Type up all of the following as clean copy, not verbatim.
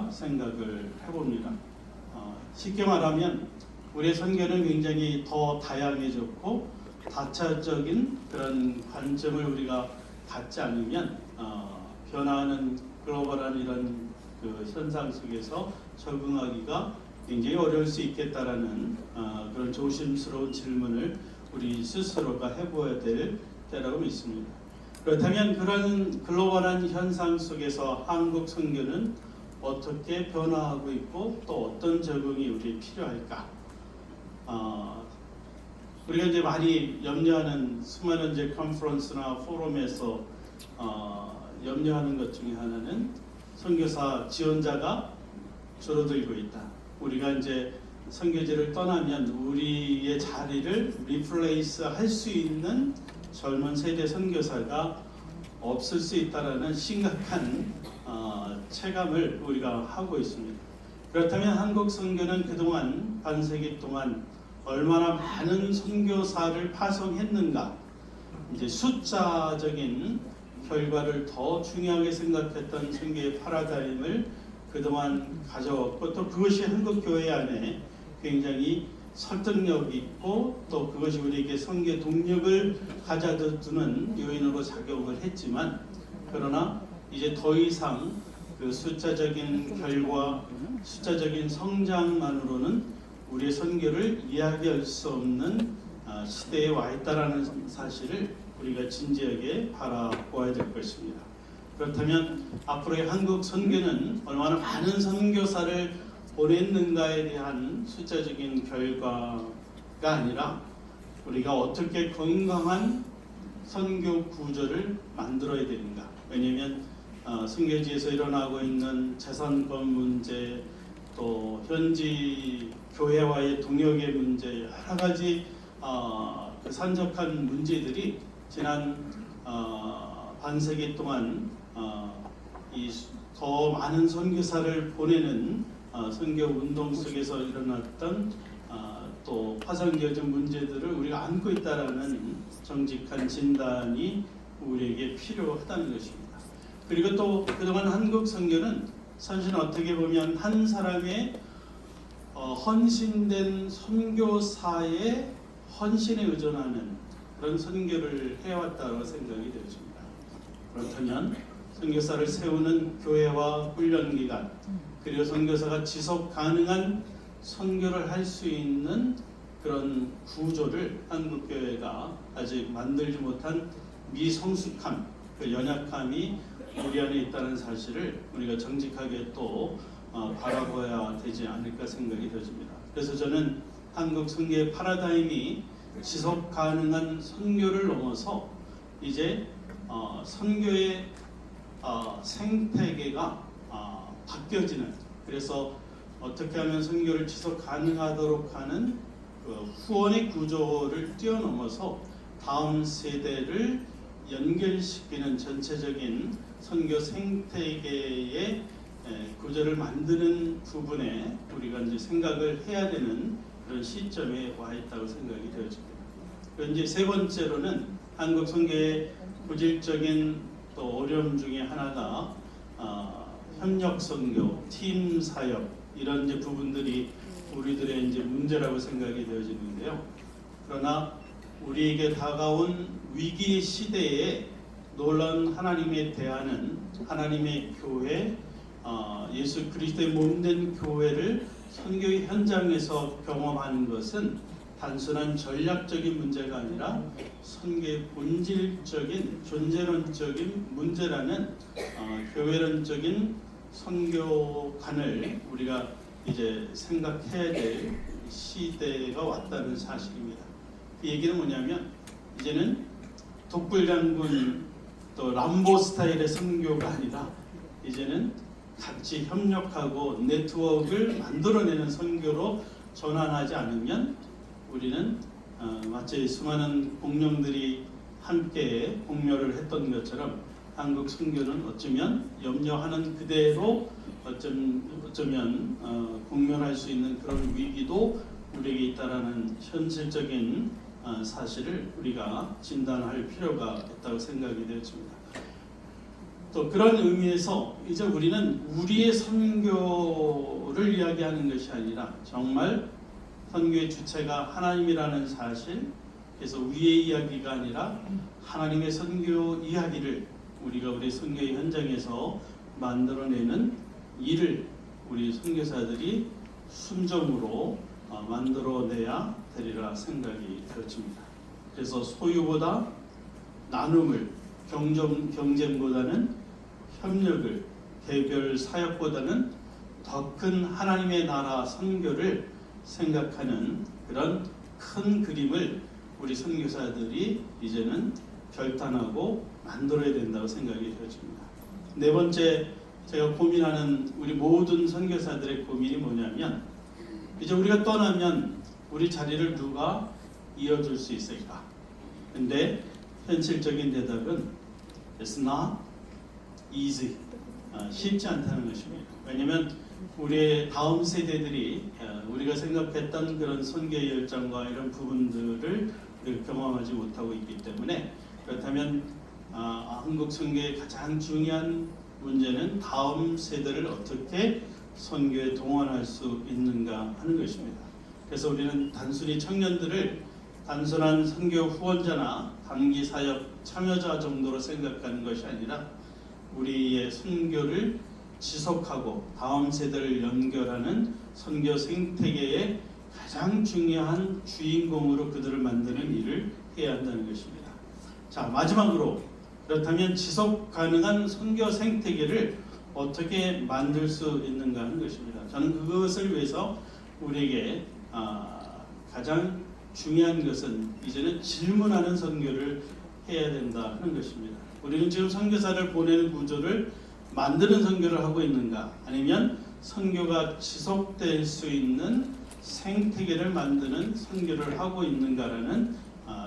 우리가 생각을 해봅니다. 쉽게 말하면 우리의 선교는 굉장히 더 다양해졌고 다차적인 그런 관점을 우리가 갖지 않으면 변화하는 글로벌한 이런 그 현상 속에서 적응하기가 굉장히 어려울 수 있겠다라는 그런 조심스러운 질문을 우리 스스로가 해보아야 될 때라고 믿습니다. 그렇다면 그런 글로벌한 현상 속에서 한국 선교는 어떻게 변화하고 있고 또 어떤 적응이 우리에 필요할까? 우리가 이제 많이 염려하는 수많은 이제 컨퍼런스나 포럼에서 염려하는 것 중에 하나는 선교사 지원자가 줄어들고 있다. 우리가 이제 선교지를 떠나면 우리의 자리를 리플레이스 할 수 있는 젊은 세대 선교사가 없을 수 있다라는 심각한 체감을 우리가 하고 있습니다. 그렇다면 한국 선교는 그동안 반세기 동안 얼마나 많은 선교사를 파송했는가? 이제 숫자적인 결과를 더 중요하게 생각했던 선교의 파라다임을 그동안 가져왔고 또 그것이 한국 교회 안에 굉장히 설득력 있고 또 그것이 우리에게 선교 동력을 가져두는 요인으로 작용을 했지만 그러나 이제 더 이상 그 숫자적인 결과, 숫자적인 성장만으로는 우리의 선교를 이야기할 수 없는 시대에 와 있다라는 사실을 우리가 진지하게 바라보아야 될 것입니다. 그렇다면 앞으로의 한국 선교는 얼마나 많은 선교사를 보냈는가에 대한 숫자적인 결과가 아니라 우리가 어떻게 건강한 선교 구조를 만들어야 되는가. 왜냐하면 선교지에서 일어나고 있는 재산권 문제, 또 현지 교회와의 동역의 문제, 여러 가지 그 산적한 문제들이 지난 반세기 동안 이 더 많은 선교사를 보내는 선교 운동 속에서 일어났던 또 파생되어진 문제들을 우리가 안고 있다라는 정직한 진단이 우리에게 필요하다는 것입니다. 그리고 또 그동안 한국 선교는 사실 어떻게 보면 한 사람의 헌신된 선교사의 헌신에 의존하는 그런 선교를 해왔다고 생각이 되어집니다. 그렇다면 선교사를 세우는 교회와 훈련기관 그리고 선교사가 지속 가능한 선교를 할 수 있는 그런 구조를 한국교회가 아직 만들지 못한 미성숙함, 그 연약함이 우리 안에 있다는 사실을 우리가 정직하게 또 바라봐야 되지 않을까 생각이 되어집니다. 그래서 저는 한국 선교의 파라다임이 지속 가능한 선교를 넘어서 이제 선교의 생태계가 바뀌어지는, 그래서 어떻게 하면 선교를 지속 가능하도록 하는 그 후원의 구조를 뛰어넘어서 다음 세대를 연결시키는 전체적인 선교 생태계의 구조를 만드는 부분에 우리가 이제 생각을 해야 되는 그런 시점에 와 있다고 생각이 되어집니다. 이제 세 번째로는 한국 선교의 고질적인 또 어려움 중에 하나가 협력 선교, 팀 사역 이런 이제 부분들이 우리들의 이제 문제라고 생각이 되어지는데요. 그러나 우리에게 다가온 위기 시대에 놀라운 하나님에 대하는 하나님의 교회, 예수 그리스도의 몸된 교회를 선교의 현장에서 경험하는 것은 단순한 전략적인 문제가 아니라 선교의 본질적인 존재론적인 문제라는 교회론적인 선교관을 우리가 이제 생각해야 될 시대가 왔다는 사실입니다. 그 얘기는 뭐냐면 이제는 독불장군 또 람보 스타일의 선교가 아니라 이제는 같이 협력하고 네트워크를 만들어내는 선교로 전환하지 않으면 우리는 마치 수많은 공룡들이 함께 공멸을 했던 것처럼 한국 선교는 어쩌면 염려하는 그대로 어쩌면 공멸할 수 있는 그런 위기도 우리에게 있다라는 현실적인 사실을 우리가 진단할 필요가 있다고 생각이 되었습니다. 또 그런 의미에서 이제 우리는 우리의 선교를 이야기하는 것이 아니라 정말 선교의 주체가 하나님이라는 사실, 그래서 우리의 이야기가 아니라 하나님의 선교 이야기를 우리가 우리 선교의 현장에서 만들어내는 일을 우리 선교사들이 순종으로 만들어내야 되리라 생각이 되어집니다. 그래서 소유보다 나눔을, 경쟁보다는 협력을, 개별 사역보다는 더 큰 하나님의 나라 선교를 생각하는 그런 큰 그림을 우리 선교사들이 이제는 결단하고 만들어야 된다고 생각이 되어집니다. 네 번째 제가 고민하는 우리 모든 선교사들의 고민이 뭐냐면, 이제 우리가 떠나면 우리 자리를 누가 이어줄 수 있을까? 근데 현실적인 대답은 It's not easy. 쉽지 않다는 것입니다. 왜냐하면 우리의 다음 세대들이 우리가 생각했던 그런 선교의 열정과 이런 부분들을 경험하지 못하고 있기 때문에, 그렇다면 한국 선교의 가장 중요한 문제는 다음 세대를 어떻게 선교에 동원할 수 있는가 하는 것입니다. 그래서 우리는 단순히 청년들을 단순한 선교 후원자나 단기 사역 참여자 정도로 생각하는 것이 아니라 우리의 선교를 지속하고 다음 세대를 연결하는 선교 생태계의 가장 중요한 주인공으로 그들을 만드는 일을 해야 한다는 것입니다. 자, 마지막으로 그렇다면 지속 가능한 선교 생태계를 어떻게 만들 수 있는가 하는 것입니다. 저는 그것을 위해서 우리에게 가장 중요한 것은 이제는 질문하는 선교를 해야 된다 하는 것입니다. 우리는 지금 선교사를 보내는 구조를 만드는 선교를 하고 있는가, 아니면 선교가 지속될 수 있는 생태계를 만드는 선교를 하고 있는가라는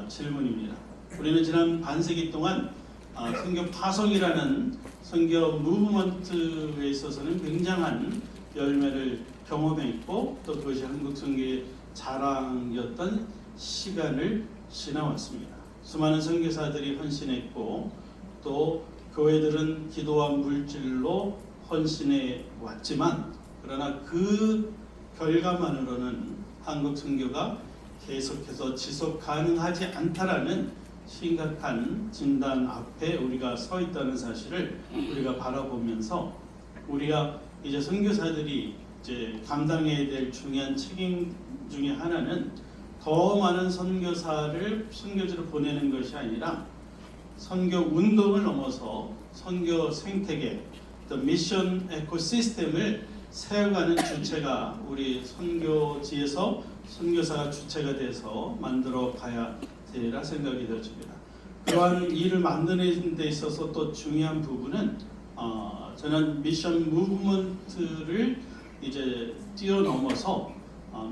질문입니다. 우리는 지난 반세기 동안 선교 파송이라는 선교 무브먼트에 있어서는 굉장한 열매를 경험했고, 또 그것이 한국 선교의 자랑이었던 시간을 지나왔습니다. 수많은 선교사들이 헌신했고, 또 교회들은 기도와 물질로 헌신해 왔지만, 그러나 그 결과만으로는 한국 선교가 계속해서 지속 가능하지 않다라는 심각한 진단 앞에 우리가 서 있다는 사실을 우리가 바라보면서, 우리가 이제 선교사들이 이제 감당해야 될 중요한 책임 중에 하나는 더 많은 선교지를 보내는 것이 아니라 선교 운동을 넘어서 선교 생태계, 미션 에코시스템을 세워가는 주체가 우리 선교지에서 선교사가 주체가 돼서 만들어 가야 되리라 생각이 되어집니다. 그러한 일을 만드는 데 있어서 또 중요한 부분은 저는 미션 무브먼트를 이제 뛰어넘어서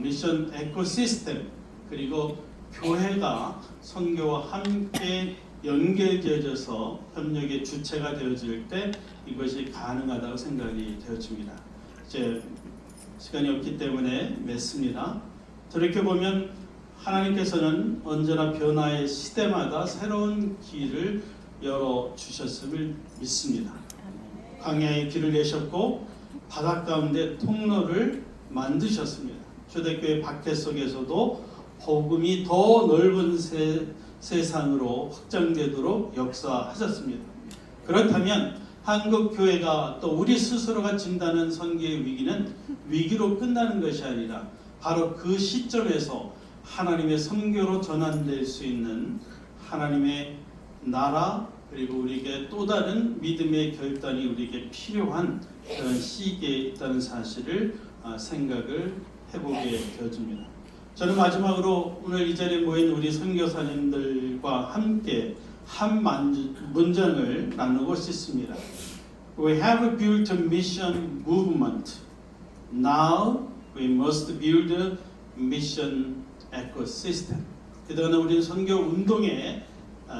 미션 에코시스템, 그리고 교회가 선교와 함께 연결되어져서 협력의 주체가 되어질 때 이것이 가능하다고 생각이 되어집니다. 이제 시간이 없기 때문에 맺습니다. 돌이켜보면 하나님께서는 언제나 변화의 시대마다 새로운 길을 열어주셨음을 믿습니다. 광야에 길을 내셨고 바닷 가운데 통로를 만드셨습니다. 초대교회 박해 속에서도 복음이 더 넓은 세상으로 확장되도록 역사하셨습니다. 그렇다면 한국 교회가 또 우리 스스로가 진다는 선교의 위기는 위기로 끝나는 것이 아니라 바로 그 시점에서 하나님의 선교로 전환될 수 있는 하나님의 나라, 그리고 우리에게 또 다른 믿음의 결단이 우리에게 필요한 그런 시기에 있다는 사실을 생각을 해보게 되어집니다. 저는 마지막으로 오늘 이 자리에 모인 우리 선교사님들과 함께 한 문장을 나누고 싶습니다. We have built a mission movement. Now we must build a mission ecosystem. 그동안 우리는 선교 운동에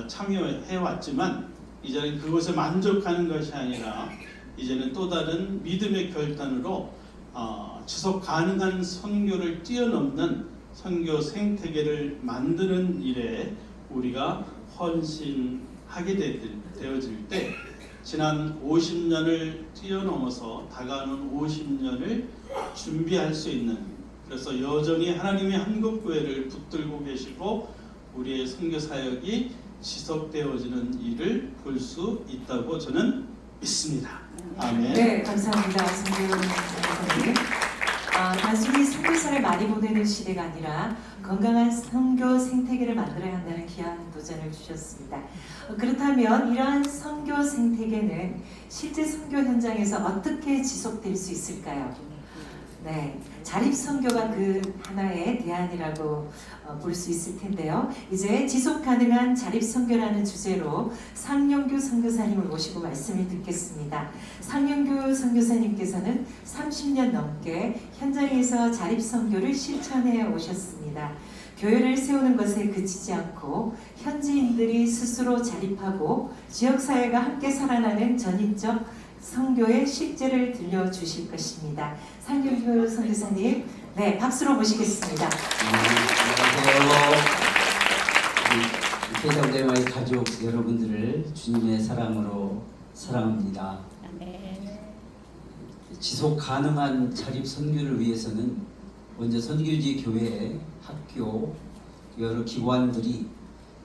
참여해 왔지만 이제는 그것에 만족하는 것이 아니라 이제는 또 다른 믿음의 결단으로 지속 가능한 선교를 뛰어넘는 선교 생태계를 만드는 일에 우리가 헌신하게 되어질 때 지난 50년을 뛰어넘어서 다가오는 50년을 준비할 수 있는, 그래서 여전히 하나님의 한국교회를 붙들고 계시고 우리의 선교 사역이 지속되어지는 일을 볼 수 있다고 저는 믿습니다. 아멘. 네, 감사합니다. 선교사님. 단순히 선교사를 많이 보내는 시대가 아니라 건강한 선교 생태계를 만들어야 한다는 귀한 도전을 주셨습니다. 그렇다면 이러한 선교 생태계는 실제 선교 현장에서 어떻게 지속될 수 있을까요? 네, 자립 선교가 그 하나의 대안이라고 볼 수 있을 텐데요. 이제 지속 가능한 자립 선교라는 주제로 상영규 선교사님을 모시고 말씀을 듣겠습니다. 상영규 선교사님께서는 30년 넘게 현장에서 자립 선교를 실천해 오셨습니다. 교회를 세우는 것에 그치지 않고 현지인들이 스스로 자립하고 지역사회가 함께 살아나는 전인적 선교의 실제를 들려주실 것입니다. 상영규 선교사님, 네, 박수로 모시겠습니다. 안녕하세요. 대장대마의 가족 여러분들을 주님의 사랑으로 사랑합니다. 지속 가능한 자립 선교를 위해서는 먼저 선교지 교회, 학교, 여러 기관들이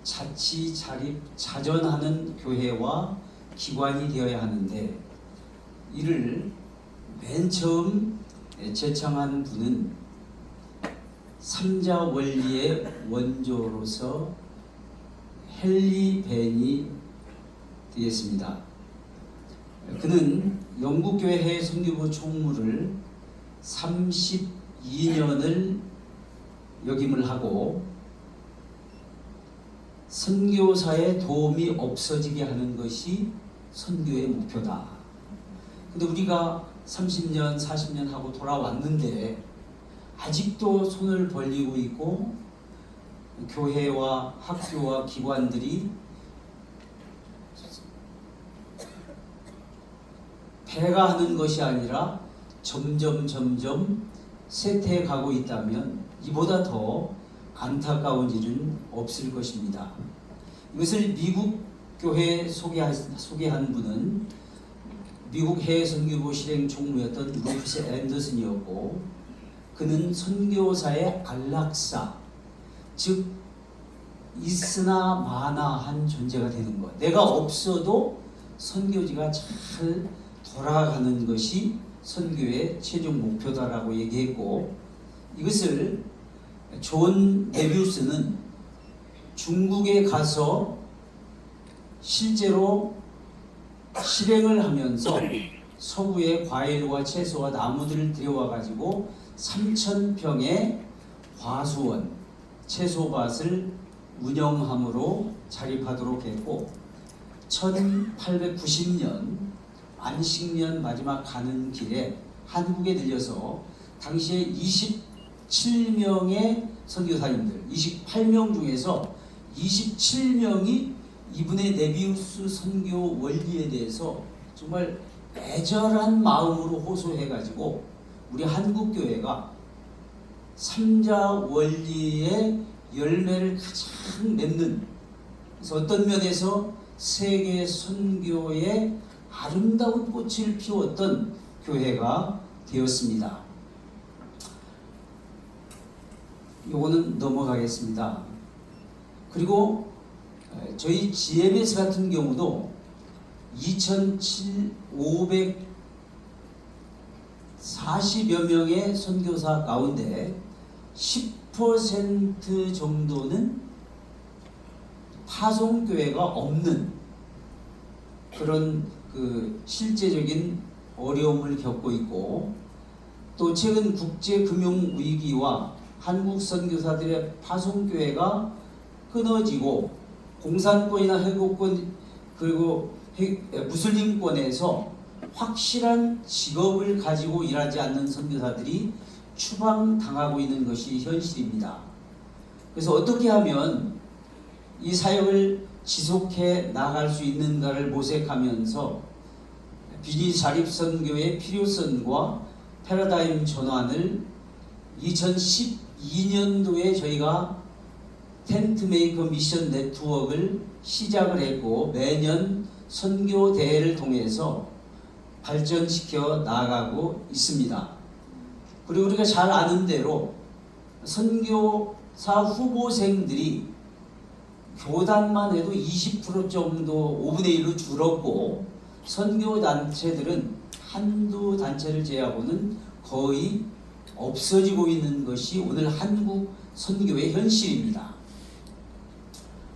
자치 자립 자전하는 교회와 기관이 되어야 하는데, 이를 맨 처음 제창한 분은 삼자 원리의 원조로서 헨리 벤이 되겠습니다. 그는 영국교회 해외 선교부 총무를 32년을 역임을 하고 선교사의 도움이 없어지게 하는 것이 선교의 목표다. 근데 우리가 30년, 40년 하고 돌아왔는데 아직도 손을 벌리고 있고 교회와 학교와 기관들이 배가하는 것이 아니라 점점 쇠퇴해 가고 있다면 이보다 더 안타까운 일은 없을 것입니다. 이것을 미국 교회에 소개한 분은 미국 해외 선교부 실행 총무였던 루프스 앤더슨이었고, 그는 선교사의 안락사, 즉 있으나 마나한 존재가 되는 것, 내가 없어도 선교지가 잘 돌아가는 것이 선교의 최종 목표다라고 얘기했고, 이것을 존 메비우스는 중국에 가서 실제로 실행을 하면서 서구의 과일과 채소와 나무들을 들여와 가지고 3,000평의 과수원, 채소밭을 운영함으로 자립하도록 했고, 1890년 안식년 마지막 가는 길에 한국에 들려서 당시에 27명의 선교사님들, 28명 중에서 27명이 이분의 네비우스 선교 원리에 대해서 정말 애절한 마음으로 호소해가지고 우리 한국교회가 삼자 원리의 열매를 가장 맺는, 그래서 어떤 면에서 세계 선교의 아름다운 꽃을 피웠던 교회가 되었습니다. 요거는 넘어가겠습니다. 그리고 저희 GMS 같은 경우도 2,540여 명의 선교사 가운데 10% 정도는 파송교회가 없는 그런 실제적인 어려움을 겪고 있고, 또 최근 국제금융위기와 한국 선교사들의 파송교회가 끊어지고 공산권이나 해고권 그리고 무슬림권에서 확실한 직업을 가지고 일하지 않는 선교사들이 추방당하고 있는 것이 현실입니다. 그래서 어떻게 하면 이 사역을 지속해 나갈 수 있는가를 모색하면서 비리 자립선교의 필요성과 패러다임 전환을 2012년도에 저희가 텐트메이커 미션 네트워크를 시작을 했고, 매년 선교 대회를 통해서 발전시켜 나가고 있습니다. 그리고 우리가 잘 아는 대로 선교사 후보생들이 교단만 해도 20% 정도 5분의 1로 줄었고 선교단체들은 한두 단체를 제외하고는 거의 없어지고 있는 것이 오늘 한국 선교의 현실입니다.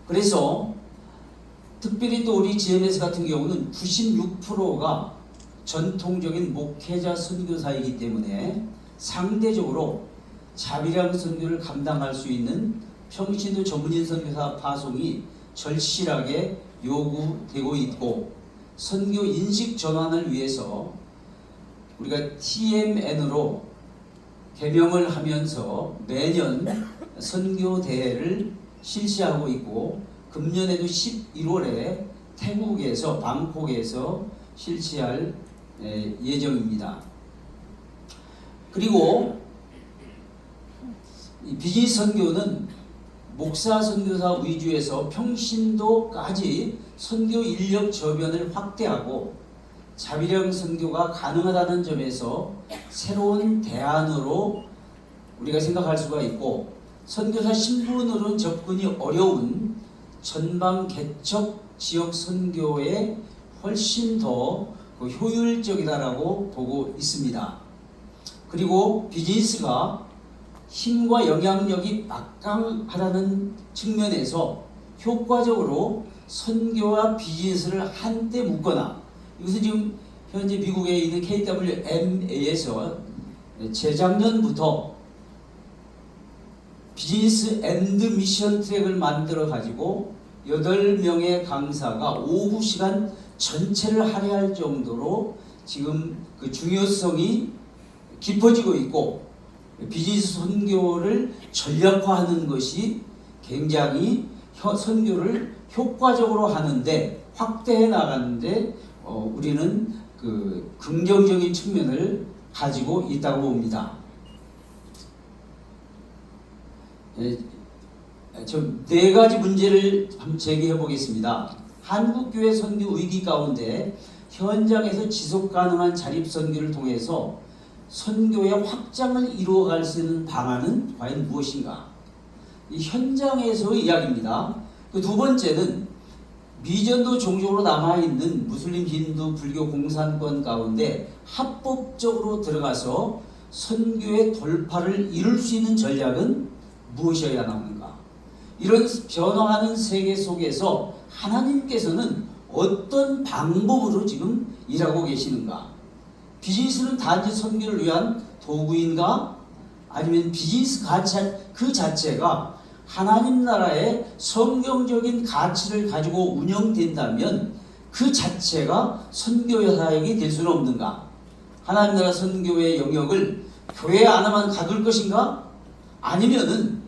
그래서 특별히 또 우리 GMS 같은 경우는 96%가 전통적인 목회자 선교사이기 때문에 상대적으로 자비랑 선교를 감당할 수 있는 평신도 전문인 선교사 파송이 절실하게 요구되고 있고 선교 인식 전환을 위해서 우리가 TMN으로 개명을 하면서 매년 선교 대회를 실시하고 있고 금년에도 11월에 태국에서 방콕에서 실시할 예정입니다. 그리고 이 비즈니스 선교는 목사 선교사 위주에서 평신도까지 선교 인력 저변을 확대하고 자비령 선교가 가능하다는 점에서 새로운 대안으로 우리가 생각할 수가 있고 선교사 신분으로는 접근이 어려운 전방 개척 지역 선교에 훨씬 더 효율적이다라고 보고 있습니다. 그리고 비즈니스가 힘과 영향력이 막강하다는 측면에서 효과적으로 선교와 비즈니스를 한때 묶거나 이것은 지금 현재 미국에 있는 KWMA에서 재작년부터 비즈니스 앤드 미션 트랙을 만들어 가지고 8명의 강사가 오후 시간 전체를 할애할 정도로 지금 그 중요성이 깊어지고 있고 비즈니스 선교를 전략화하는 것이 굉장히 선교를 효과적으로 하는데 확대해 나가는데 우리는 그 긍정적인 측면을 가지고 있다고 봅니다. 좀 4가지 문제를 한번 제기해 보겠습니다. 한국교회 선교 위기 가운데 현장에서 지속 가능한 자립 선교를 통해서 선교의 확장을 이루어갈 수 있는 방안은 과연 무엇인가? 이 현장에서의 이야기입니다. 그 2번째는 미전도 종족으로 남아있는 무슬림, 힌두, 불교 공산권 가운데 합법적으로 들어가서 선교의 돌파를 이룰 수 있는 전략은 무엇이어야 하는가? 이런 변화하는 세계 속에서 하나님께서는 어떤 방법으로 지금 일하고 계시는가? 비즈니스는 단지 선교를 위한 도구인가? 아니면 비즈니스 그 자체가 하나님 나라의 성경적인 가치를 가지고 운영된다면 그 자체가 선교 사역이 될 수는 없는가? 하나님 나라 선교의 영역을 교회 안에만 가둘 것인가? 아니면은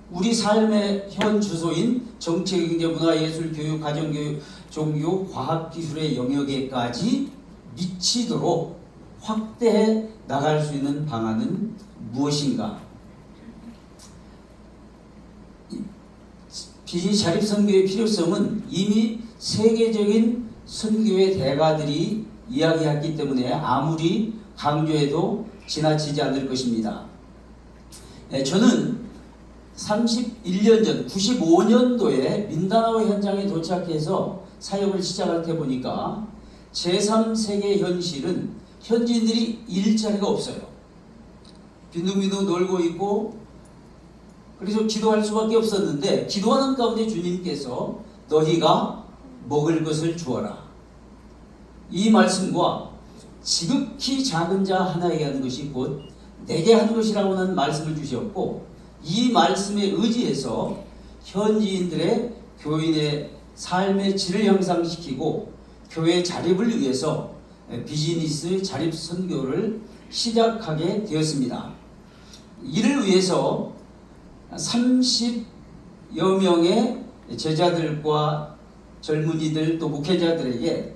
우리 삶의 현 주소인 정치, 경제, 문화, 예술, 교육, 가정교육, 종교, 과학기술의 영역에까지 미치도록 확대해 나갈 수 있는 방안은 무엇인가? 비즈니스 자립 선교의 필요성은 이미 세계적인 선교의 대가들이 이야기했기 때문에 아무리 강조해도 지나치지 않을 것입니다. 저는 31년 전 95년도에 민다나오 현장에 도착해서 사역을 시작할 때 보니까 제3세계 현실은 현지인들이 일자리가 없어요. 빈둥빈둥 놀고 있고 그래서 기도할 수밖에 없었는데 기도하는 가운데 주님께서 너희가 먹을 것을 주어라. 이 말씀과 지극히 작은 자 하나에게 하는 것이 곧 내게 하는 것이라고는 말씀을 주셨고 이 말씀에 의지해서 현지인들의 교인의 삶의 질을 향상시키고 교회 자립을 위해서 비즈니스 자립 선교를 시작하게 되었습니다. 이를 위해서 30여 명의 제자들과 젊은이들 또 목회자들에게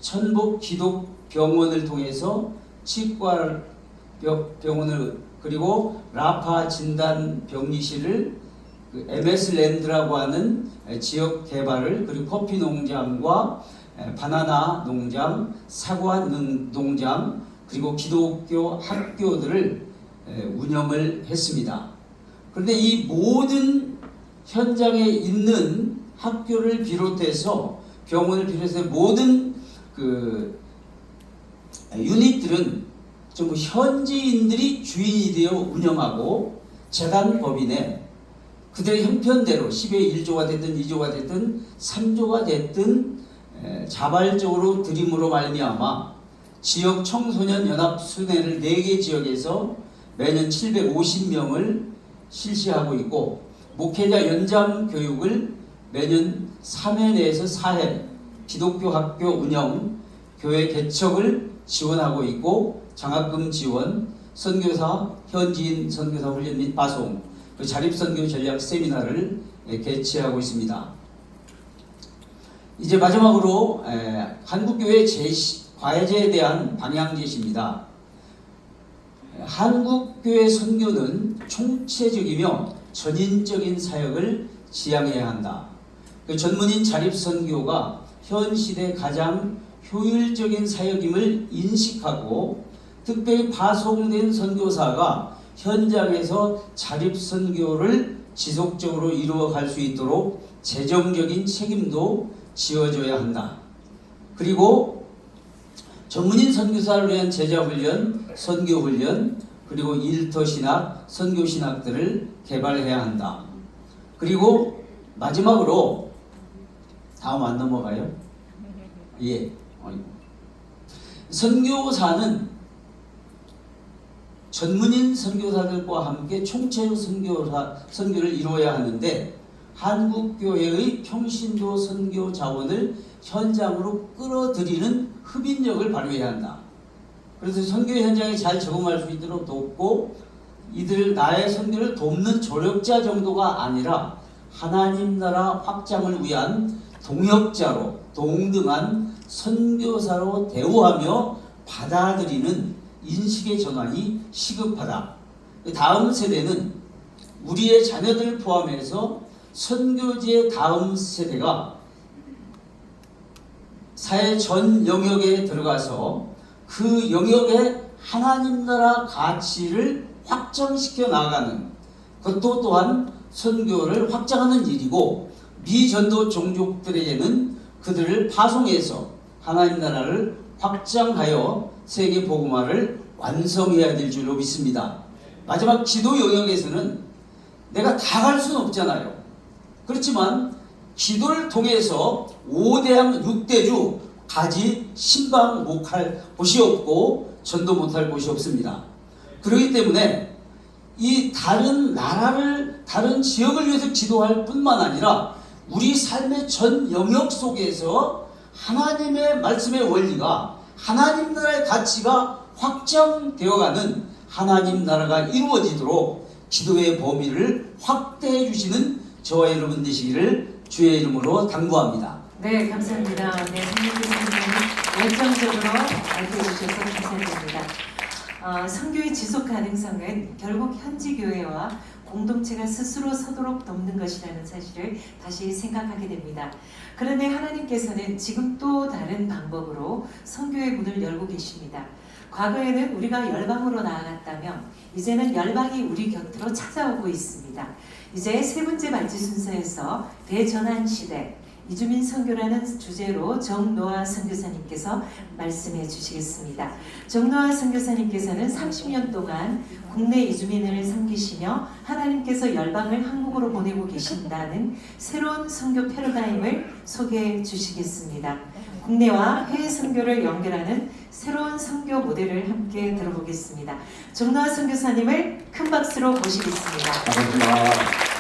천복 기독 병원을 통해서 치과 병원을 그리고 라파 진단 병리실을 그 MS 랜드라고 하는 지역 개발을, 그리고 커피 농장과 바나나 농장, 사과 농장, 그리고 기독교 학교들을 운영을 했습니다. 그런데 이 모든 현장에 있는 학교를 비롯해서 병원을 비롯해서 모든 그 유닛들은 전부 현지인들이 주인이 되어 운영하고 재단 법인에 그들의 형편대로 10의 1조가 됐든 2조가 됐든 3조가 됐든 자발적으로 드림으로 말미암아 지역 청소년 연합 순회를 4개 지역에서 매년 750명을 실시하고 있고, 목회자 연장 교육을 매년 3회 내에서 4회 기독교 학교 운영, 교회 개척을 지원하고 있고, 장학금 지원, 선교사, 현지인 선교사 훈련 및 파송, 자립선교 전략 세미나를 개최하고 있습니다. 이제 마지막으로 한국교회 과제에 대한 방향 제시입니다. 한국교회 선교는 총체적이며 전인적인 사역을 지향해야 한다. 그 전문인 자립선교가 현 시대 가장 효율적인 사역임을 인식하고, 특별히 파송된 선교사가 현장에서 자립선교를 지속적으로 이루어갈 수 있도록 재정적인 책임도 지어줘야 한다. 그리고 전문인 선교사를 위한 제자훈련, 선교훈련, 그리고 일터신학, 선교신학들을 개발해야 한다. 그리고 마지막으로 다음 안 넘어가요? 예. 선교사는 전문인 선교사들과 함께 총체적 선교를 이루어야 하는데, 한국교회의 평신도 선교 자원을 현장으로 끌어들이는 흡인력을 발휘해야 한다. 그래서 선교 현장에 잘 적응할 수 있도록 돕고, 이들 나의 선교를 돕는 조력자 정도가 아니라 하나님 나라 확장을 위한 동역자로, 동등한 선교사로 대우하며 받아들이는 인식의 전환이 시급하다. 다음 세대는 우리의 자녀들을 포함해서 선교지의 다음 세대가 사회 전 영역에 들어가서 그 영역의 하나님 나라 가치를 확장시켜 나가는 것도 또한 선교를 확장하는 일이고, 미전도 종족들에게는 그들을 파송해서 하나님 나라를 확장하여 세계 복음화를 완성해야 될 줄로 믿습니다. 마지막 기도 영역에서는 내가 다 갈 수는 없잖아요. 그렇지만 기도를 통해서 5대양 6대주 가지 신방 못할 곳이 없고 전도 못할 곳이 없습니다. 그렇기 때문에 이 다른 나라를, 다른 지역을 위해서 기도할 뿐만 아니라 우리 삶의 전 영역 속에서 하나님의 말씀의 원리가, 하나님 나라의 가치가 확장되어가는 하나님 나라가 이루어지도록 기도의 범위를 확대해 주시는 저와 여러분 되시기를 주의 이름으로 당부합니다. 네, 감사합니다. 네, 성령께서는 열정적으로 알려주셔서 감사드립니다. 선교의 지속 가능성은 결국 현지 교회와 공동체가 스스로 서도록 돕는 것이라는 사실을 다시 생각하게 됩니다. 그런데 하나님께서는 지금 또 다른 방법으로 선교의 문을 열고 계십니다. 과거에는 우리가 열방으로 나아갔다면 이제는 열방이 우리 곁으로 찾아오고 있습니다. 이제 세 번째 말지 순서에서 대전환 시대 이주민 선교라는 주제로 정노아 선교사님께서 말씀해 주시겠습니다. 정노아 선교사님께서는 30년 동안 국내 이주민을 섬기시며 하나님께서 열방을 한국으로 보내고 계신다는 새로운 선교 패러다임을 소개해 주시겠습니다. 국내와 해외 선교를 연결하는 새로운 선교 모델을 함께 들어보겠습니다. 정노아 선교사님을 큰 박수로 모시겠습니다. 반갑습니다.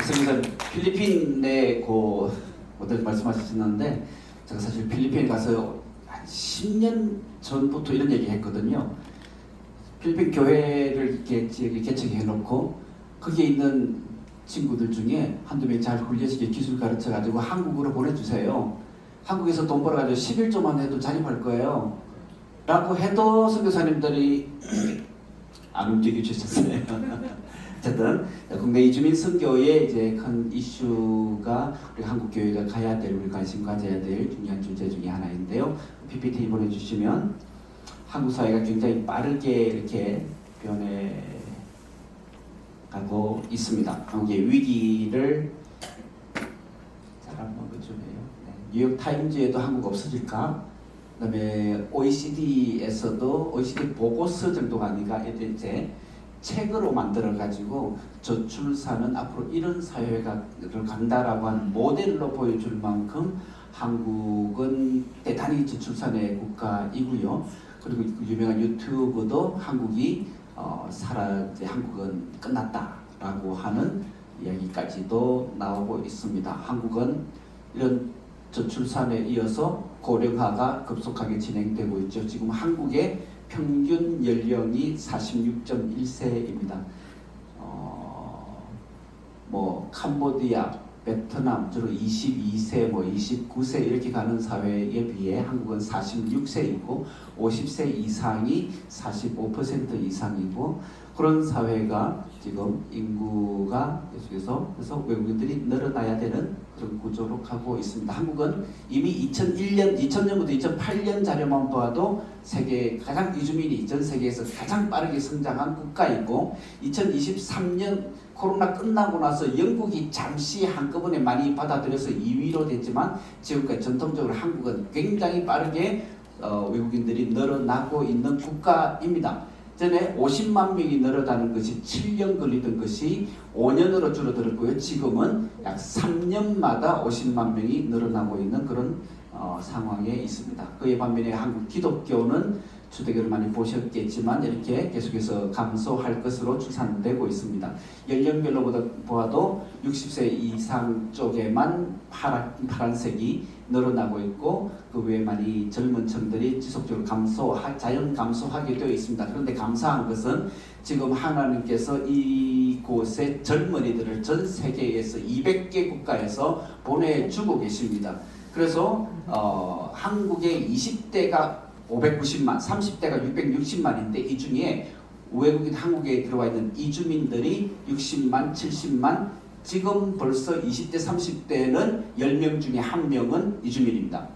선교사님, 필리핀에 어떻게 말씀하셨는데, 제가 사실 필리핀에 가서 한 10년 전부터 이런 얘기 했거든요. 필리핀 교회를 이렇게 개척해 놓고 거기에 있는 친구들 중에 한두 명 잘 훈련시켜 기술 가르쳐 가지고 한국으로 보내주세요. 한국에서 돈 벌어가지고 11조만 해도 자립할 거예요 라고 해도 선교사님들이 안 움직여 주셨어요. 어쨌든 국내 이주민 선교의 이제 큰 이슈가 우리 한국 교회가 가야 될, 우리 관심 가져야 될 중요한 주제 중에 하나인데요. PPT 보내주시면 한국 사회가 굉장히 빠르게 이렇게 변해가고 있습니다. 한국의 위기를 잘 한번 그쳐내요. 뉴욕 타임즈에도 한국 없어질까? 그다음에 OECD에서도 OECD 보고서 정도가 아니라 이제 책으로 만들어 가지고 저출산은 앞으로 이런 사회가 간다라고 하는 모델로 보여줄 만큼 한국은 대단히 저출산의 국가이고요. 그리고 유명한 유튜브도 한국이 한국은 끝났다라고 하는 이야기까지도 나오고 있습니다. 한국은 이런 저출산에 이어서 고령화가 급속하게 진행되고 있죠. 지금 한국의 평균 연령이 46.1세입니다. 캄보디아, 베트남 주로 22세, 29세 이렇게 가는 사회에 비해 한국은 46세이고 50세 이상이 45% 이상이고 그런 사회가 지금 인구가 계속해서 그래서 외국인들이 늘어나야 되는 그런 구조로 가고 있습니다. 한국은 이미 2000년부터 2008년 자료만 봐도 세계 가장 이주민이 전 세계에서 가장 빠르게 성장한 국가이고 2023년 코로나 끝나고 나서 영국이 잠시 한꺼번에 많이 받아들여서 2위로 됐지만 지금까지 전통적으로 한국은 굉장히 빠르게 외국인들이 늘어나고 있는 국가입니다. 전에 50만 명이 늘어나는 것이 7년 걸리던 것이 5년으로 줄어들었고요. 지금은 약 3년마다 50만 명이 늘어나고 있는 그런 상황에 있습니다. 그에 반면에 한국 기독교는 주대교를 많이 보셨겠지만 이렇게 계속해서 감소할 것으로 추산되고 있습니다. 연령별로 보아도 60세 이상 쪽에만 파란색이 늘어나고 있고 그 외에 많이 젊은 층들이 지속적으로 자연 감소하게 되어 있습니다. 그런데 감사한 것은 지금 하나님께서 이곳의 젊은이들을 전 세계에서 200개 국가에서 보내주고 계십니다. 그래서 한국의 20대가 590만, 30대가 660만인데 이 중에 외국인 한국에 들어와 있는 이주민들이 60만, 70만, 지금 벌써 20대, 30대는 10명 중에 1명은 이주민입니다.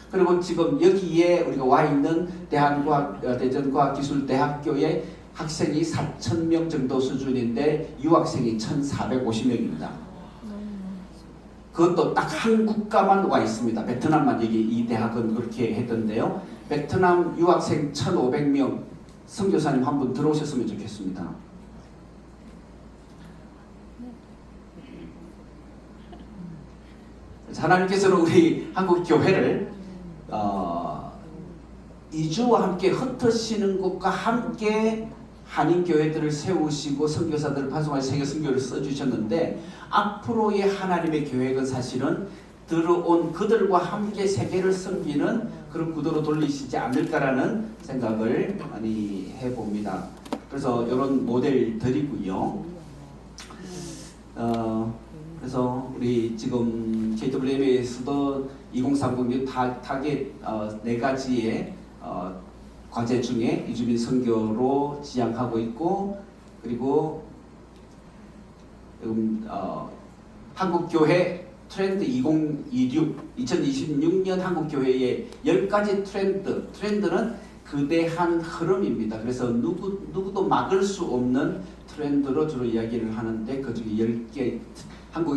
그리고 지금 여기에 우리가 와 있는 대전과학기술대학교의 학생이 4,000명 정도 수준인데 유학생이 1,450명입니다. 그것도 딱 한 국가만 와 있습니다. 베트남만 이 대학은 그렇게 했던데요. 베트남 유학생 1,500명 선교사님 한 분 들어오셨으면 좋겠습니다. 하나님께서는 우리 한국 교회를 이주와 함께 흩어지는 곳과 함께 한인 교회들을 세우시고 선교사들을 파송하여 세계 선교를 써주셨는데 앞으로의 하나님의 계획은 사실은 들어온 그들과 함께 세계를 섬기는 그런 구도로 돌리시지 않을까라는 생각을 많이 해봅니다. 그래서 이런 모델들이고요. 그래서 우리 지금 KWMA에서도 2030 타겟 4가지의 과제 중에 이주민 선교로 지향하고 있고 그리고 한국교회 트렌드 2026년 한국교회의 10가지 트렌드는 거대한 흐름입니다. 그래서 누구도 막을 수 없는 트렌드로 주로 이야기를 하는데 그 중에 10개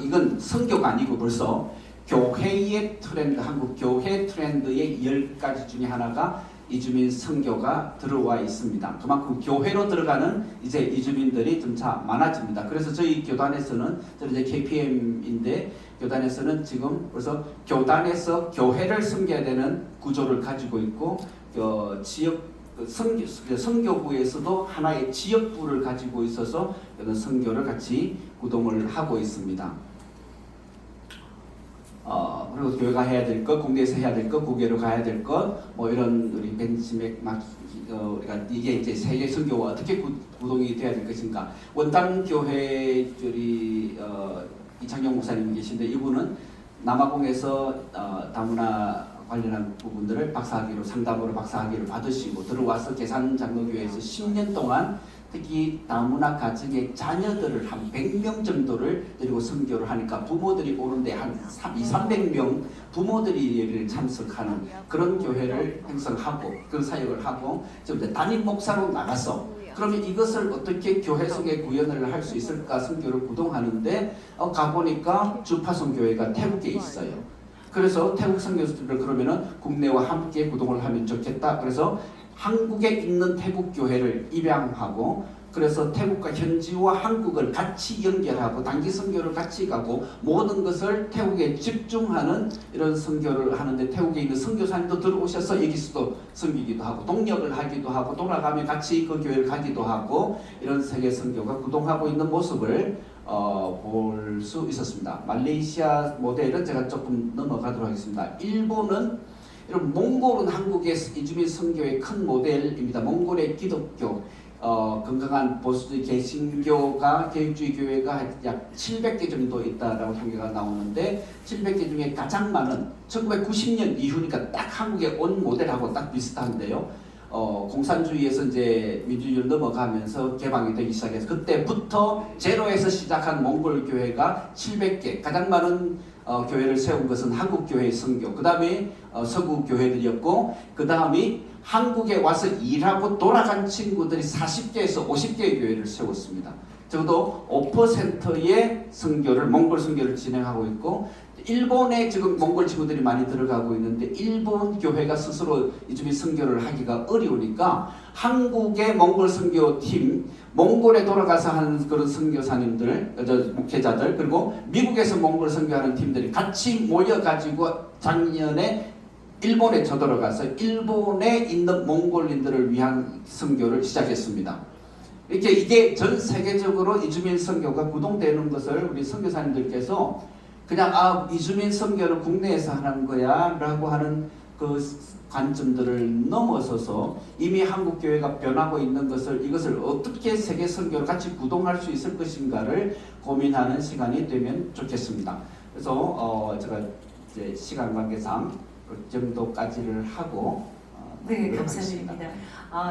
이건 선교가 아니고 벌써 교회의 트렌드, 한국 교회 트렌드의 10가지 중에 하나가 이주민 선교가 들어와 있습니다. 그만큼 교회로 들어가는 이제 이주민들이 점차 많아집니다. 그래서 저희 교단에서는 이제 KPM인데 교단에서는 지금 벌써 교단에서 교회를 섬겨야 되는 구조를 가지고 있고 지역 선교부에서도 하나의 지역부를 가지고 있어서 이런 선교를 같이 구동을 하고 있습니다. 그리고 교회가 해야 될 것, 국내에서 해야 될 것, 국외로 가야 될 것, 이런 우리 벤치맥 우리가 이게 이제 세계 선교와 어떻게 구동이 돼야 될 것인가. 원당 교회 이창용 목사님 계신데 이분은 남아공에서 다문화 관련한 부분들을 박사학위로 상담으로 박사학위를 받으시고 들어와서 계산장로교회에서 10년 동안 특히 다문화 가정의 자녀들을 한 100명 정도를 데리고 선교를 하니까 부모들이 오는데 한 200~300명 부모들이 예를 참석하는 그런 교회를 형성하고 그 사역을 하고 지금 담임 목사로 나가서 그러면 이것을 어떻게 교회 속에 구현을 할 수 있을까 선교를 구동하는데 가보니까 주파선 교회가 태국에 있어요. 그래서 태국 선교사들을 그러면은 국내와 함께 구동을 하면 좋겠다. 그래서 한국에 있는 태국 교회를 입양하고 그래서 태국과 현지와 한국을 같이 연결하고 단기 선교를 같이 가고 모든 것을 태국에 집중하는 이런 선교를 하는데 태국에 있는 선교사님도 들어오셔서 여기서도 섬기기도 하고 동역을 하기도 하고 돌아가면 같이 그 교회를 가기도 하고 이런 세계 선교가 구동하고 있는 모습을 볼 수 있었습니다. 말레이시아 모델은 제가 조금 넘어가도록 하겠습니다. 일본은 이런 몽골은 한국의 이주민 선교의 큰 모델입니다. 몽골의 기독교 건강한 보수주의 개신교가 개혁주의 교회가 약 700개 정도 있다라고 통계가 나오는데 700개 중에 가장 많은 1990년 이후니까 딱 한국에 온 모델하고 딱 비슷한데요. 공산주의에서 이제 민주주의를 넘어가면서 개방이 되기 시작해서 그때부터 제로에서 시작한 몽골 교회가 700개 가장 많은 교회를 세운 것은 한국 교회의 선교 그 다음에 서구 교회들이었고 그 다음이 한국에 와서 일하고 돌아간 친구들이 40개에서 50개의 교회를 세웠습니다. 적어도 5%의 선교를 몽골 선교를 진행하고 있고 일본에 지금 몽골 친구들이 많이 들어가고 있는데 일본 교회가 스스로 이주민 선교를 하기가 어려우니까 한국의 몽골 선교팀 몽골에 돌아가서 하는 그런 선교사님들, 목회자들 그리고 미국에서 몽골 선교하는 팀들이 같이 모여가지고 작년에 일본에 쳐들어가서 일본에 있는 몽골인들을 위한 선교를 시작했습니다. 이렇게 이게 전 세계적으로 이주민 선교가 구동되는 것을 우리 선교사님들께서 그냥 이주민 선교는 국내에서 하는 거야 라고 하는 그 관점들을 넘어서서 이미 한국 교회가 변하고 있는 것을 이것을 어떻게 세계 선교를 같이 구동할 수 있을 것인가를 고민하는 시간이 되면 좋겠습니다. 그래서 제가 이제 시간 관계상 그 정도까지를 하고 네, 감사드립니다.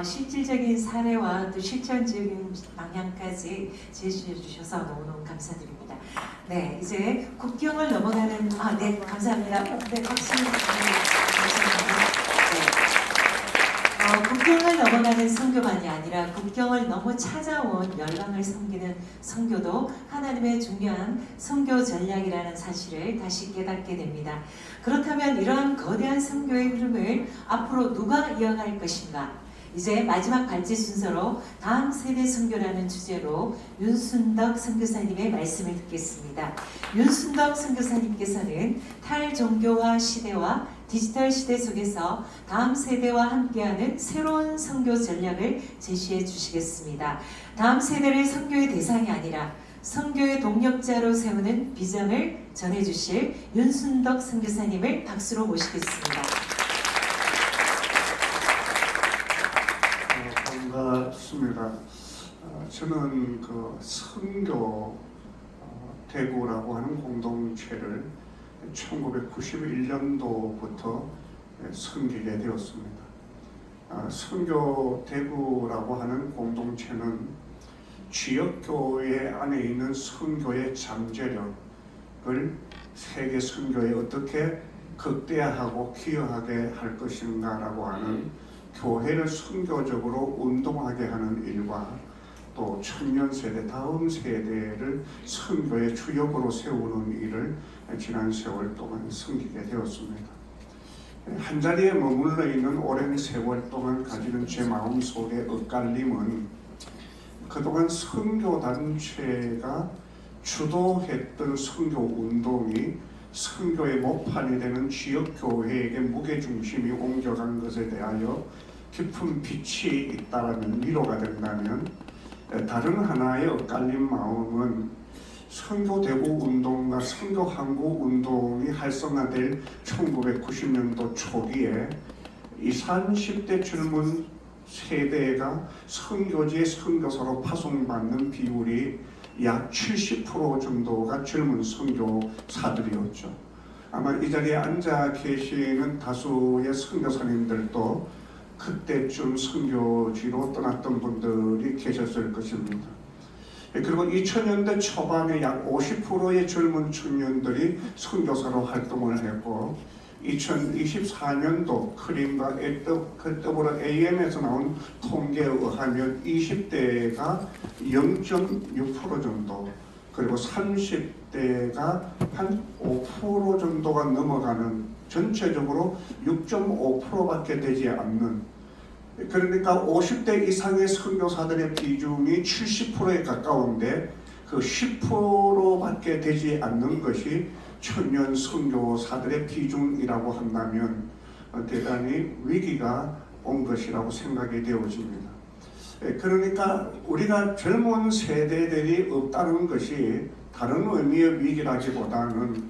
실질적인 사례와 또 실천적인 방향까지 제시해 주셔서 너무너무 감사드립니다. 네, 이제 국경을 넘어가는 네, 감사합니다. 네, 박수. 네, 감사합니다. 네. 국경을 넘어가는 선교만이 아니라 국경을 넘어 찾아온 열방을 섬기는 선교도 하나님의 중요한 선교 전략이라는 사실을 다시 깨닫게 됩니다. 그렇다면 이러한 거대한 선교의 흐름을 앞으로 누가 이어갈 것인가? 이제 마지막 발제 순서로 다음 세대 선교라는 주제로 윤순덕 선교사님의 말씀을 듣겠습니다. 윤순덕 선교사님께서는 탈종교화 시대와 디지털 시대 속에서 다음 세대와 함께하는 새로운 선교 전략을 제시해 주시겠습니다. 다음 세대를 선교의 대상이 아니라 선교의 동력자로 세우는 비전을 전해주실 윤순덕 선교사님을 박수로 모시겠습니다. 반갑습니다. 저는 그 선교 대구라고 하는 공동체를 1991년도부터 섬기게 되었습니다. 선교 대구라고 하는 공동체는 지역교회 안에 있는 선교의 잠재력을 세계 선교에 어떻게 극대화하고 기여하게 할 것인가라고 하는 교회를 선교적으로 운동하게 하는 일과 또 청년 세대, 다음 세대를 선교의 주역으로 세우는 일을 지난 세월 동안 섬기게 되었습니다. 한자리에 머물러 있는 오랜 세월 동안 가지는 제 마음속의 엇갈림은 그동안 선교단체가 주도했던 선교운동이 선교의 모판이 되는 지역교회에게 무게중심이 옮겨간 것에 대하여 깊은 빛이 있다라는 위로가 된다면 다른 하나의 엇갈린 마음은 선교대구 운동과 선교항구 운동이 활성화될 1990년도 초기에 20, 30대 젊은 세대가 선교지의 선교사로 파송받는 비율이 약 70% 정도가 젊은 선교사들이었죠. 아마 이 자리에 앉아 계시는 다수의 선교사님들도 그때쯤 선교지로 떠났던 분들이 계셨을 것입니다. 그리고 2000년대 초반에 약 50%의 젊은 청년들이 선교사로 활동을 했고 2024년도 크림과 AM에서 나온 통계에 의하면 20대가 0.6% 정도 그리고 30대가 한 5% 정도가 넘어가는 전체적으로 6.5%밖에 되지 않는 그러니까 50대 이상의 선교사들의 비중이 70%에 가까운데 그 10%밖에 되지 않는 것이 청년 선교사들의 비중이라고 한다면 대단히 위기가 온 것이라고 생각이 되어집니다. 그러니까 우리가 젊은 세대들이 없다는 것이 다른 의미의 위기라기보다는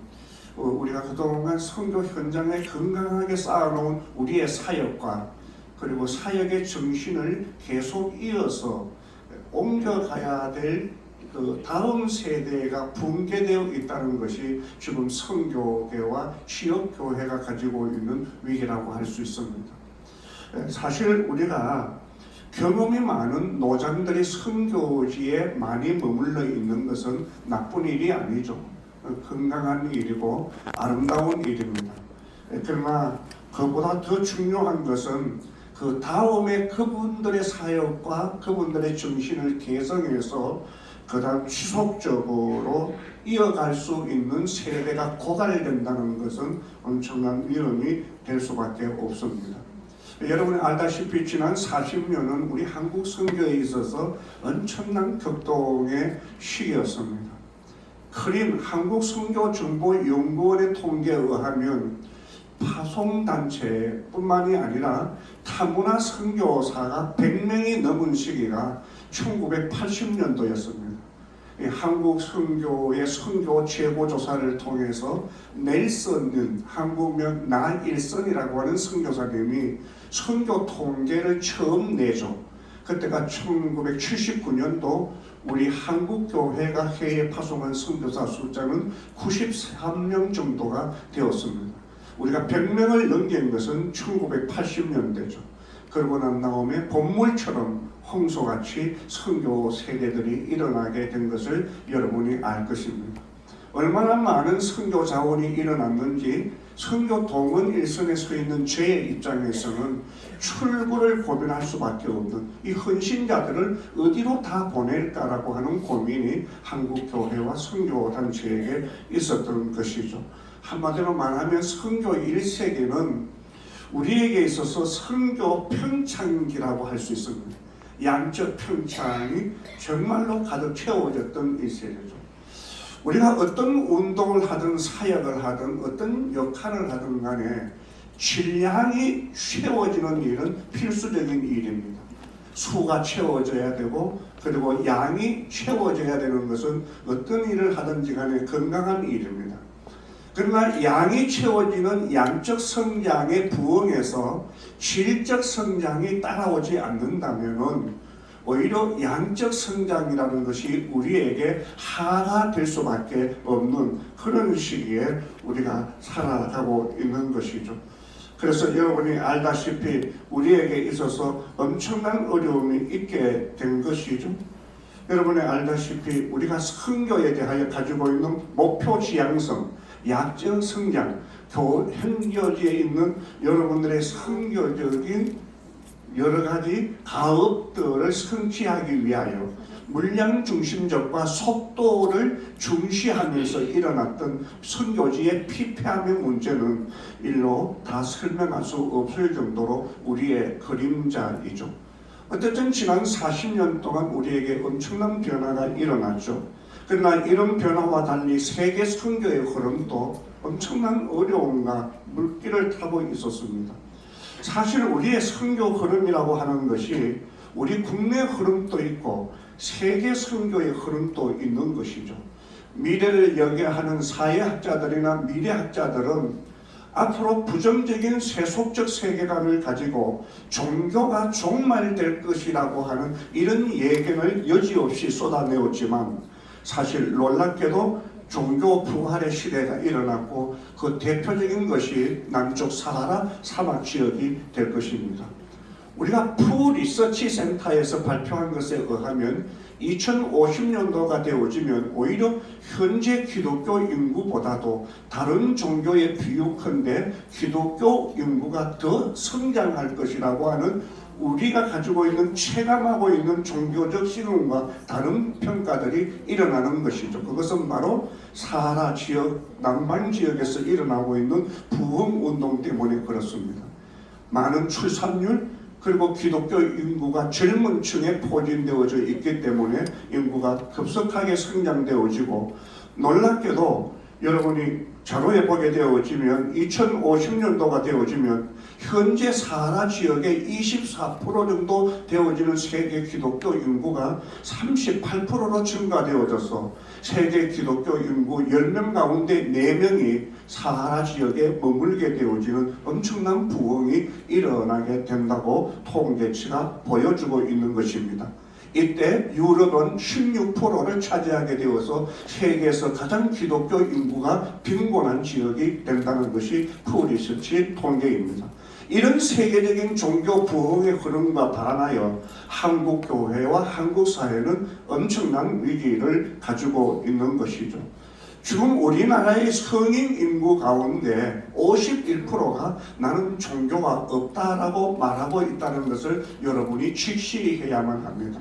우리가 그동안 선교 현장에 건강하게 쌓아놓은 우리의 사역과 그리고 사역의 정신을 계속 이어서 옮겨가야 될 그 다음 세대가 붕괴되어 있다는 것이 지금 선교계와 지역교회가 가지고 있는 위기라고 할 수 있습니다. 사실 우리가 경험이 많은 노장들이 선교지에 많이 머물러 있는 것은 나쁜 일이 아니죠. 건강한 일이고 아름다운 일입니다. 그러나 그보다 더 중요한 것은 그 다음에 그분들의 사역과 그분들의 정신을 개성해서 그 다음 지속적으로 이어갈 수 있는 세대가 고갈된다는 것은 엄청난 위험이 될 수밖에 없습니다. 여러분이 알다시피 지난 40년은 우리 한국 선교에 있어서 엄청난 격동의 시기였습니다. 크림 한국선교정보연구원의 통계에 의하면 파송단체뿐만이 아니라 타문화 선교사가 100명이 넘은 시기가 1980년도였습니다. 한국 선교의 선교 재고 조사를 통해서 넬슨 한국명 나일선이라고 하는 선교사님이 선교 통계를 처음 내죠. 그때가 1979년도 우리 한국교회가 해외 파송한 선교사 숫자는 93명 정도가 되었습니다. 우리가 100명을 넘긴 것은 1980년대죠. 그러고 난 다음에 본물처럼 홍수같이 선교 세대들이 일어나게 된 것을 여러분이 알 것입니다. 얼마나 많은 선교 자원이 일어났는지 선교 동원 일선에 서 있는 제 입장에서는 출구를 고민할 수밖에 없는 이 헌신자들을 어디로 다 보낼까라고 하는 고민이 한국교회와 선교단체에게 있었던 것이죠. 한마디로 말하면 선교 1세기는 우리에게 있어서 선교 평창기라고 할 수 있습니다. 양적 평창이 정말로 가득 채워졌던 1세기죠. 우리가 어떤 운동을 하든 사역을 하든 어떤 역할을 하든 간에 질량이 채워지는 일은 필수적인 일입니다. 수가 채워져야 되고 그리고 양이 채워져야 되는 것은 어떤 일을 하든지 간에 건강한 일입니다. 그러나 양이 채워지는 양적 성장에 부응해서 질적 성장이 따라오지 않는다면 오히려 양적 성장이라는 것이 우리에게 하가 될 수밖에 없는 그런 시기에 우리가 살아가고 있는 것이죠. 그래서 여러분이 알다시피 우리에게 있어서 엄청난 어려움이 있게 된 것이죠. 여러분이 알다시피 우리가 선교에 대하여 가지고 있는 목표 지향성, 약적 성장, 현교지에 있는 여러분들의 선교적인 여러 가지 가업들을 성취하기 위하여 물량 중심적과 속도를 중시하면서 일어났던 선교지의 피폐함의 문제는 일로 다 설명할 수 없을 정도로 우리의 그림자이죠. 어쨌든 지난 40년 동안 우리에게 엄청난 변화가 일어났죠. 그러나 이런 변화와 달리 세계 선교의 흐름도 엄청난 어려움과 물길을 타고 있었습니다. 사실 우리의 선교 흐름이라고 하는 것이 우리 국내 흐름도 있고 세계 선교의 흐름도 있는 것이죠. 미래를 연구하는 사회학자들이나 미래학자들은 앞으로 부정적인 세속적 세계관을 가지고 종교가 종말될 것이라고 하는 이런 예견을 여지없이 쏟아내었지만 사실 놀랍게도 종교 부활의 시대가 일어났고 그 대표적인 것이 남쪽 사하라 사막 지역이 될 것입니다. 우리가 푸 리서치 센터에서 발표한 것에 의하면 2050년도가 되어지면 오히려 현재 기독교 인구보다도 다른 종교에 비유컨대 기독교 인구가 더 성장할 것이라고 하는 우리가 가지고 있는 체감하고 있는 종교적 신앙과 다른 평가들이 일어나는 것이죠. 그것은 바로 사하라 지역, 남방 지역에서 일어나고 있는 부흥 운동 때문에 그렇습니다. 많은 출산율 그리고 기독교 인구가 젊은 층에 포진되어져 있기 때문에 인구가 급속하게 성장되어지고 놀랍게도 여러분이 자료에 보게 되어지면 2050년도가 되어지면 현재 사하라 지역의 24% 정도 되어지는 세계 기독교 인구가 38%로 증가되어져서 세계 기독교 인구 10명 가운데 4명이 사하라 지역에 머물게 되어지는 엄청난 부흥이 일어나게 된다고 통계치가 보여주고 있는 것입니다. 이때 유럽은 16%를 차지하게 되어서 세계에서 가장 기독교 인구가 빈곤한 지역이 된다는 것이 푸 리서치 통계입니다. 이런 세계적인 종교 부흥의 흐름과 반하여 한국 교회와 한국 사회는 엄청난 위기를 가지고 있는 것이죠. 지금 우리나라의 성인 인구 가운데 51%가 나는 종교가 없다라고 말하고 있다는 것을 여러분이 직시해야만 합니다.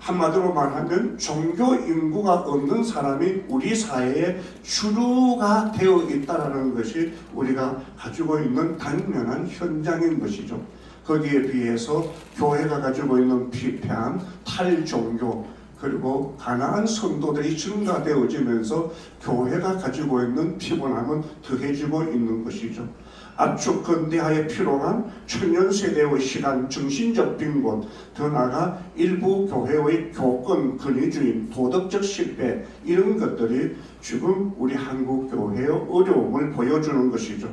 한마디로 말하면 종교 인구가 없는 사람이 우리 사회의 주류가 되어 있다는 것이 우리가 가지고 있는 당면한 현장인 것이죠. 거기에 비해서 교회가 가지고 있는 피폐함, 탈종교, 그리고 가난한 성도들이 증가되어지면서 교회가 가지고 있는 피곤함은 더해지고 있는 것이죠. 압축 근대화에 필요한 청년 세대의 시간, 정신적 빈곤, 더 나아가 일부 교회의 교권, 권위주의, 도덕적 실패 이런 것들이 지금 우리 한국 교회의 어려움을 보여주는 것이죠.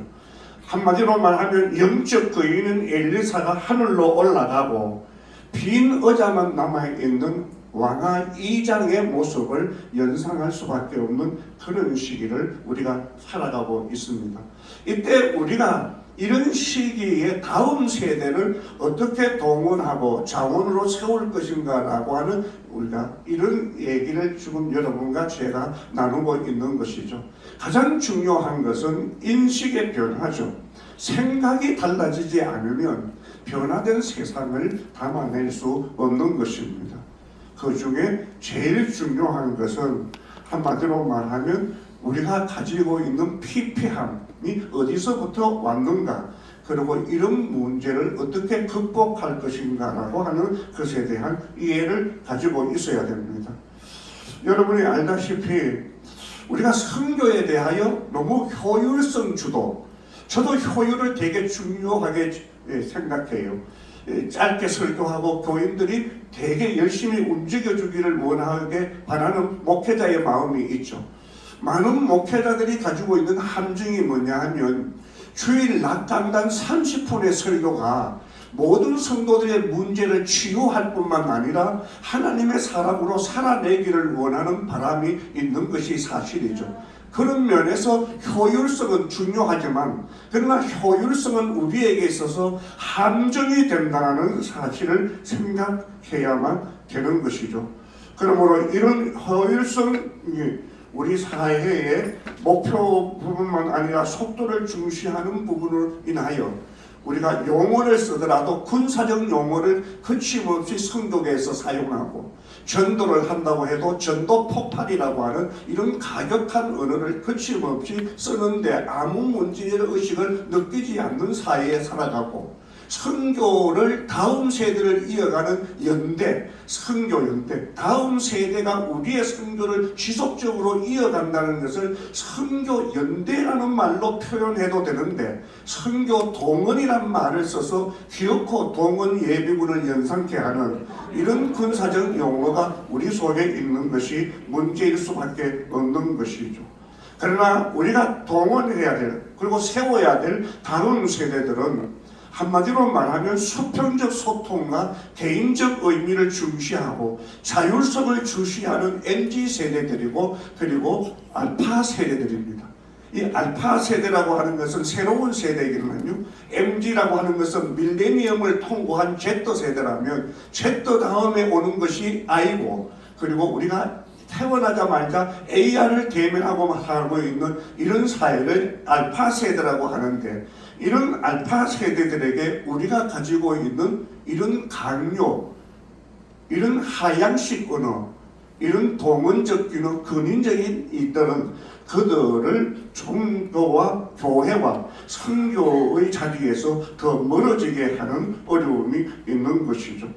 한마디로 말하면 영적 거인은 엘리사가 하늘로 올라가고 빈 의자만 남아있는 왕하 2장의 모습을 연상할 수밖에 없는 그런 시기를 우리가 살아가고 있습니다. 이때 우리가 이런 시기에 다음 세대를 어떻게 동원하고 자원으로 세울 것인가 라고 하는 우리가 이런 얘기를 지금 여러분과 제가 나누고 있는 것이죠. 가장 중요한 것은 인식의 변화죠. 생각이 달라지지 않으면 변화된 세상을 담아낼 수 없는 것입니다. 그 중에 제일 중요한 것은 한마디로 말하면 우리가 가지고 있는 피폐함이 어디서부터 왔는가, 그리고 이런 문제를 어떻게 극복할 것인가라고 하는 것에 대한 이해를 가지고 있어야 됩니다. 여러분이 알다시피 우리가 선교에 대하여 너무 효율성 주도, 저도 효율을 되게 중요하게 생각해요. 짧게 설교하고 교인들이 되게 열심히 움직여주기를 원하게 바라는 목회자의 마음이 있죠. 많은 목회자들이 가지고 있는 함정이 뭐냐 하면 주일 낮 강단 30분의 설교가 모든 성도들의 문제를 치유할 뿐만 아니라 하나님의 사람으로 살아내기를 원하는 바람이 있는 것이 사실이죠. 그런 면에서 효율성은 중요하지만 그러나 효율성은 우리에게 있어서 함정이 된다는 사실을 생각해야만 되는 것이죠. 그러므로 이런 효율성이 우리 사회의 목표 부분만 아니라 속도를 중시하는 부분으로 인하여 우리가 용어를 쓰더라도 군사적 용어를 거침없이 성도계에서 사용하고 전도를 한다고 해도 전도 폭발이라고 하는 이런 가격한 언어를 거침없이 쓰는데 아무 문제의식을 느끼지 않는 사회에 살아가고 선교를 다음 세대를 이어가는 연대, 선교연대, 다음 세대가 우리의 선교를 지속적으로 이어간다는 것을 선교연대라는 말로 표현해도 되는데 선교동원이란 말을 써서 기어코 동원 예비군을 연상케 하는 이런 군사적 용어가 우리 속에 있는 것이 문제일 수밖에 없는 것이죠. 그러나 우리가 동원해야 될, 그리고 세워야 될 다음 세대들은 한마디로 말하면 수평적 소통과 개인적 의미를 중시하고 자율성을 중시하는 MZ 세대들이고 그리고 알파 세대들입니다. 이 알파 세대라고 하는 것은 새로운 세대이거든요. MZ라고 하는 것은 밀레니엄을 통과한 Z 세대라면 Z 다음에 오는 것이 I고 그리고 우리가 태어나자마자 AR을 대면하고 하고 있는 이런 사회를 알파 세대라고 하는데 이런 알파 세대들에게 우리가 가지고 있는 이런 강요, 이런 하향식 언어, 이런 동원적 균형, 근인적인 이들은 그들을 종교와 교회와 선교의 자리에서 더 멀어지게 하는 어려움이 있는 것이죠.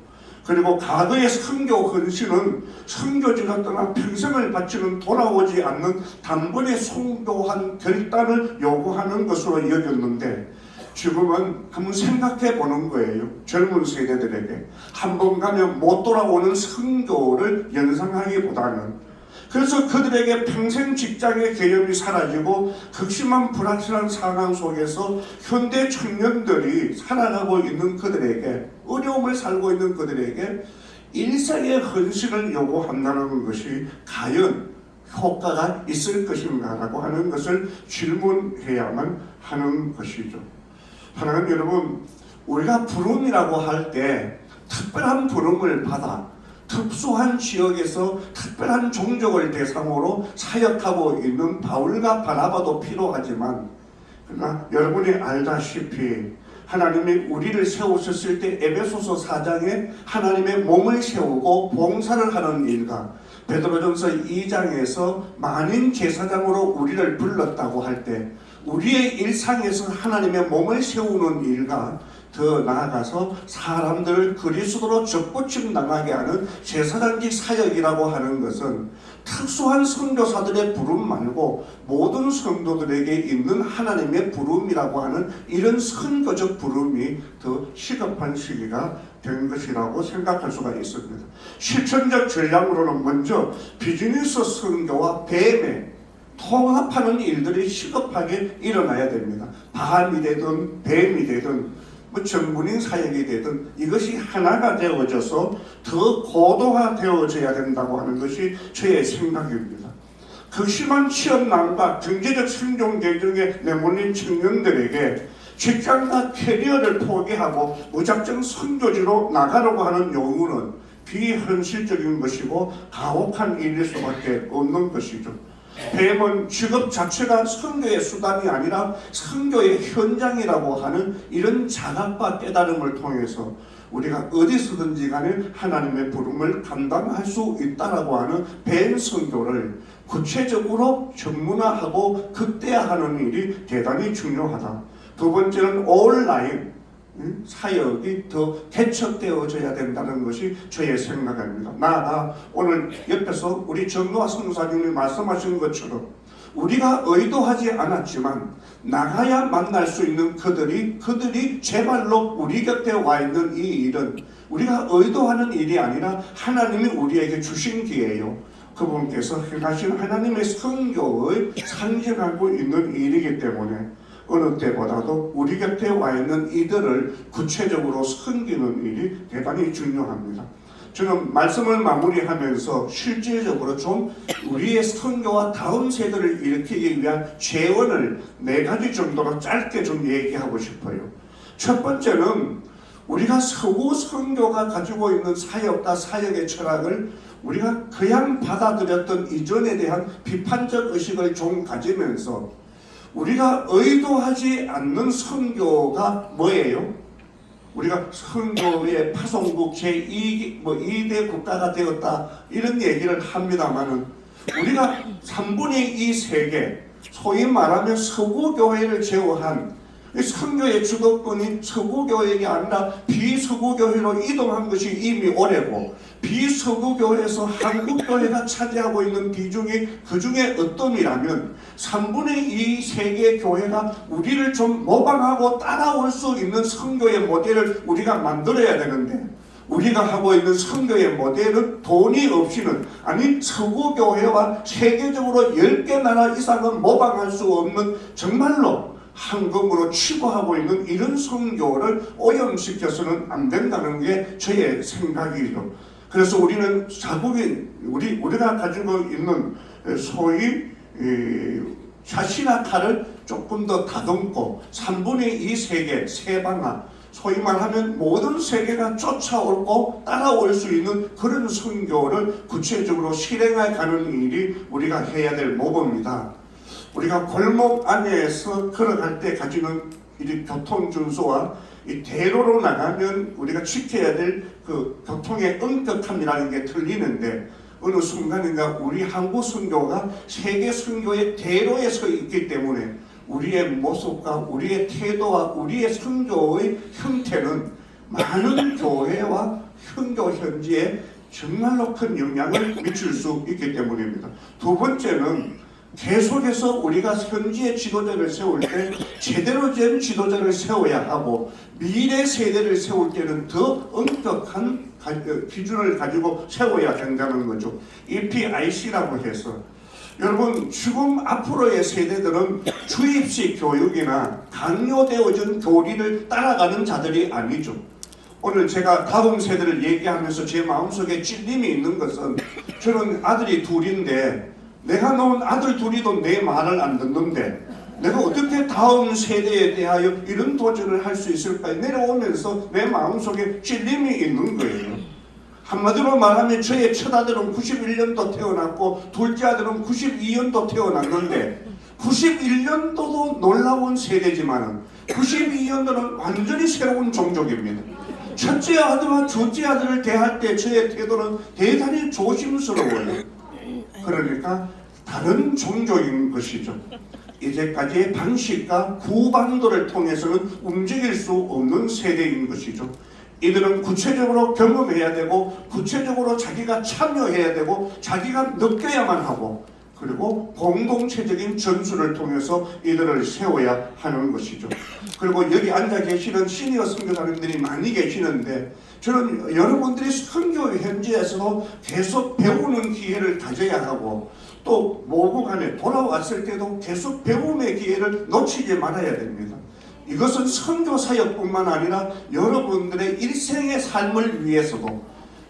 그리고 과거의 선교 헌신은 선교지가 떠나 평생을 바치는 돌아오지 않는 단번에 송교한 결단을 요구하는 것으로 여겼는데 지금은 한번 생각해 보는 거예요. 젊은 세대들에게 한 번 가면 못 돌아오는 선교를 연상하기보다는 그래서 그들에게 평생 직장의 개념이 사라지고 극심한 불확실한 상황 속에서 현대 청년들이 살아가고 있는 그들에게 어려움을 살고 있는 그들에게 일상의 헌신을 요구한다는 것이 과연 효과가 있을 것인가라고 하는 것을 질문해야만 하는 것이죠. 사랑하는 여러분, 우리가 부름이라고 할 때 특별한 부름을 받아 특수한 지역에서 특별한 종족을 대상으로 사역하고 있는 바울과 바나바도 필요하지만 그러나 여러분이 알다시피 하나님이 우리를 세우셨을 때 에베소서 4장에 하나님의 몸을 세우고 봉사를 하는 일과 베드로전서 2장에서 만인 제사장으로 우리를 불렀다고 할 때 우리의 일상에서 하나님의 몸을 세우는 일과 더 나아가서 사람들을 그리스도로 접붙임 당하게 하는 제사장직 사역이라고 하는 것은 특수한 선교사들의 부름 말고 모든 성도들에게 있는 하나님의 부름이라고 하는 이런 선교적 부름이 더 시급한 시기가 된 것이라고 생각할 수가 있습니다. 실천적 전략으로는 먼저 비즈니스 선교와 뱀의 통합하는 일들이 시급하게 일어나야 됩니다. 바함이 되든 뱀이 되든 전문인 사역이 되든 이것이 하나가 되어져서 더 고도화되어져야 된다고 하는 것이 저의 생각입니다. 극심한 취업난과 경제적 생존 계정에 내몰린 청년들에게 직장과 캐리어를 포기하고 무작정 선교지로 나가려고 하는 요구는 비현실적인 것이고 가혹한 일일 수밖에 없는 것이죠. 뱀은 직업 자체가 선교의 수단이 아니라 선교의 현장이라고 하는 이런 자각과 깨달음을 통해서 우리가 어디서든지 간에 하나님의 부름을 감당할 수 있다라고 하는 뱀 선교를 구체적으로 전문화하고 극대화하는 일이 대단히 중요하다. 두 번째는 온라인 사역이 더 개척되어져야 된다는 것이 저의 생각입니다. 나아가 오늘 옆에서 우리 정노아 선교사님이 말씀하신 것처럼 우리가 의도하지 않았지만 나가야 만날 수 있는 그들이 제발로 우리 곁에 와 있는 이 일은 우리가 의도하는 일이 아니라 하나님이 우리에게 주신 기회예요. 그분께서 행하신 하나님의 선교의 상징하고 있는 일이기 때문에 어느 때보다도 우리 곁에 와 있는 이들을 구체적으로 섬기는 일이 대단히 중요합니다. 저는 말씀을 마무리하면서 실질적으로 좀 우리의 선교와 다음 세대를 일으키기 위한 재원을 4가지 정도로 짧게 좀 얘기하고 싶어요. 첫 번째는 우리가 서구 선교가 가지고 있는 사역과 사역의 철학을 우리가 그냥 받아들였던 이전에 대한 비판적 의식을 좀 가지면서 우리가 의도하지 않는 선교가 뭐예요? 우리가 선교의 파송국 제2대 국가가 되었다 이런 얘기를 합니다만은 우리가 3분의 2 세계 소위 말하면 서구교회를 제외한 선교의 주도권이 서구교회가 아니라 비서구교회로 이동한 것이 이미 오래고 비서구교회에서 한국교회가 차지하고 있는 비중이 그 중에 어떤이라면 3분의 2 세계 교회가 우리를 좀 모방하고 따라올 수 있는 선교의 모델을 우리가 만들어야 되는데 우리가 하고 있는 선교의 모델은 돈이 없이는 아니 서구교회와 세계적으로 10개 나라 이상은 모방할 수 없는 정말로 황금으로 치부하고 있는 이런 선교를 오염시켜서는 안 된다는 게 저의 생각이죠. 그래서 우리는 자국인 우리가 가지고 있는 소위 샷이나 칼을 조금 더 다듬고 3분의 2 세계 세방화, 소위 말하면 모든 세계가 쫓아오고 따라올 수 있는 그런 선교를 구체적으로 실행해 가는 일이 우리가 해야 될 모범입니다. 우리가 골목 안에서 걸어갈 때 가지는 이 교통 준수와 이 대로로 나가면 우리가 지켜야 될 그 교통의 엄격함이라는 게 틀리는데, 어느 순간인가 우리 한국 선교가 세계 선교의 대로에 서 있기 때문에 우리의 모습과 우리의 태도와 우리의 선교의 형태는 많은 교회와 선교 현지에 정말로 큰 영향을 미칠 수 있기 때문입니다. 두 번째는 계속해서 우리가 현지의 지도자를 세울 때 제대로 된 지도자를 세워야 하고, 미래 세대를 세울 때는 더 엄격한 기준을 가지고 세워야 된다는 거죠. EPIC라고 해서, 여러분 지금 앞으로의 세대들은 주입식 교육이나 강요되어진 교리를 따라가는 자들이 아니죠. 오늘 제가 다음 세대를 얘기하면서 제 마음속에 찔림이 있는 것은, 저는 아들이 둘인데 내가 놓은 아들 둘이도 내 말을 안 듣는데 내가 어떻게 다음 세대에 대하여 이런 도전을 할 수 있을까 내려오면서 내 마음속에 찔림이 있는 거예요. 한마디로 말하면 저의 첫 아들은 91년도 태어났고 둘째 아들은 92년도 태어났는데 91년도도 놀라운 세대지만 92년도는 완전히 새로운 종족입니다. 첫째 아들과 둘째 아들을 대할 때 저의 태도는 대단히 조심스러워요. 그러니까 다른 종족인 것이죠. 이제까지의 방식과 구방도를 통해서는 움직일 수 없는 세대인 것이죠. 이들은 구체적으로 경험해야 되고 구체적으로 자기가 참여해야 되고 자기가 느껴야만 하고, 그리고 공동체적인 전술을 통해서 이들을 세워야 하는 것이죠. 그리고 여기 앉아 계시는 시니어 선교사님들이 많이 계시는데, 저는 여러분들이 선교 현지에서도 계속 배우는 기회를 가져야 하고, 또 모국안에 돌아왔을 때도 계속 배움의 기회를 놓치지 말아야 됩니다. 이것은 선교 사역뿐만 아니라 여러분들의 일생의 삶을 위해서도,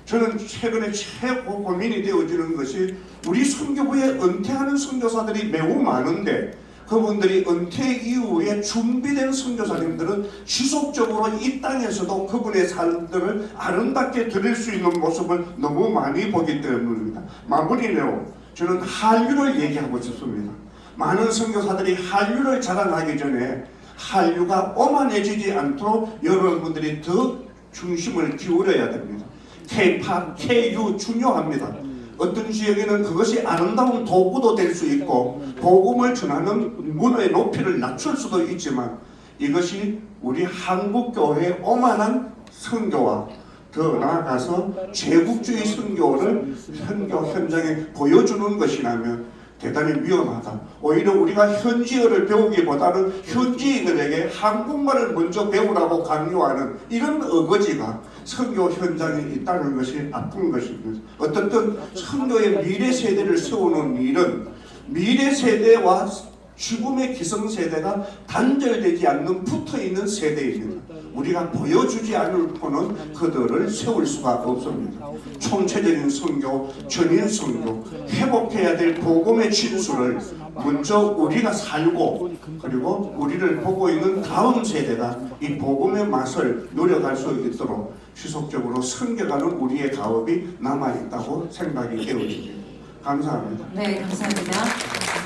저는 최근에 최고 고민이 되어지는 것이, 우리 선교부에 은퇴하는 선교사들이 매우 많은데 그분들이 은퇴 이후에 준비된 선교사님들은 지속적으로 이 땅에서도 그분의 삶들을 아름답게 드릴 수 있는 모습을 너무 많이 보기 때문입니다. 마무리로 저는 한류를 얘기하고 싶습니다. 많은 선교사들이 한류를 자랑하기 전에 한류가 오만해지지 않도록 여러분들이 더 중심을 기울여야 됩니다. K-POP, KU 중요합니다. 어떤 지역에는 그것이 아름다운 도구도 될 수 있고 복음을 전하는 문화의 높이를 낮출 수도 있지만, 이것이 우리 한국교회의 오만한 선교와 더 나아가서 제국주의 선교를 선교 현장에 보여주는 것이라면 대단히 위험하다. 오히려 우리가 현지어를 배우기보다는 현지인들에게 한국말을 먼저 배우라고 강요하는 이런 어거지가 선교 현장에 있다는 것이 아픈 것입니다. 어떻든 선교의 미래 세대를 세우는 일은 미래 세대와 죽음의 기성세대가 단절되지 않는 붙어있는 세대입니다. 우리가 보여주지 않고는 그들을 세울 수가 없습니다. 총체적인 선교, 전인 선교, 회복해야 될 복음의 진수를 먼저 우리가 살고, 그리고 우리를 보고 있는 다음 세대가 이 복음의 맛을 누려갈 수 있도록 지속적으로 섬겨가는 우리의 가업이 남아있다고 생각이 되어집니다. 감사합니다. 네, 감사합니다.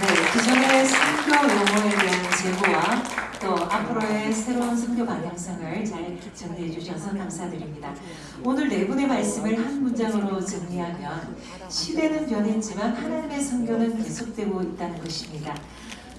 네, 기존의 선교 용어에 대한 제보와 또 앞으로의 새로운 선교 방향성을 잘 정리해 주셔서 감사드립니다. 오늘 네 분의 말씀을 한 문장으로 정리하면, 시대는 변했지만 하나님의 선교는 계속되고 있다는 것입니다.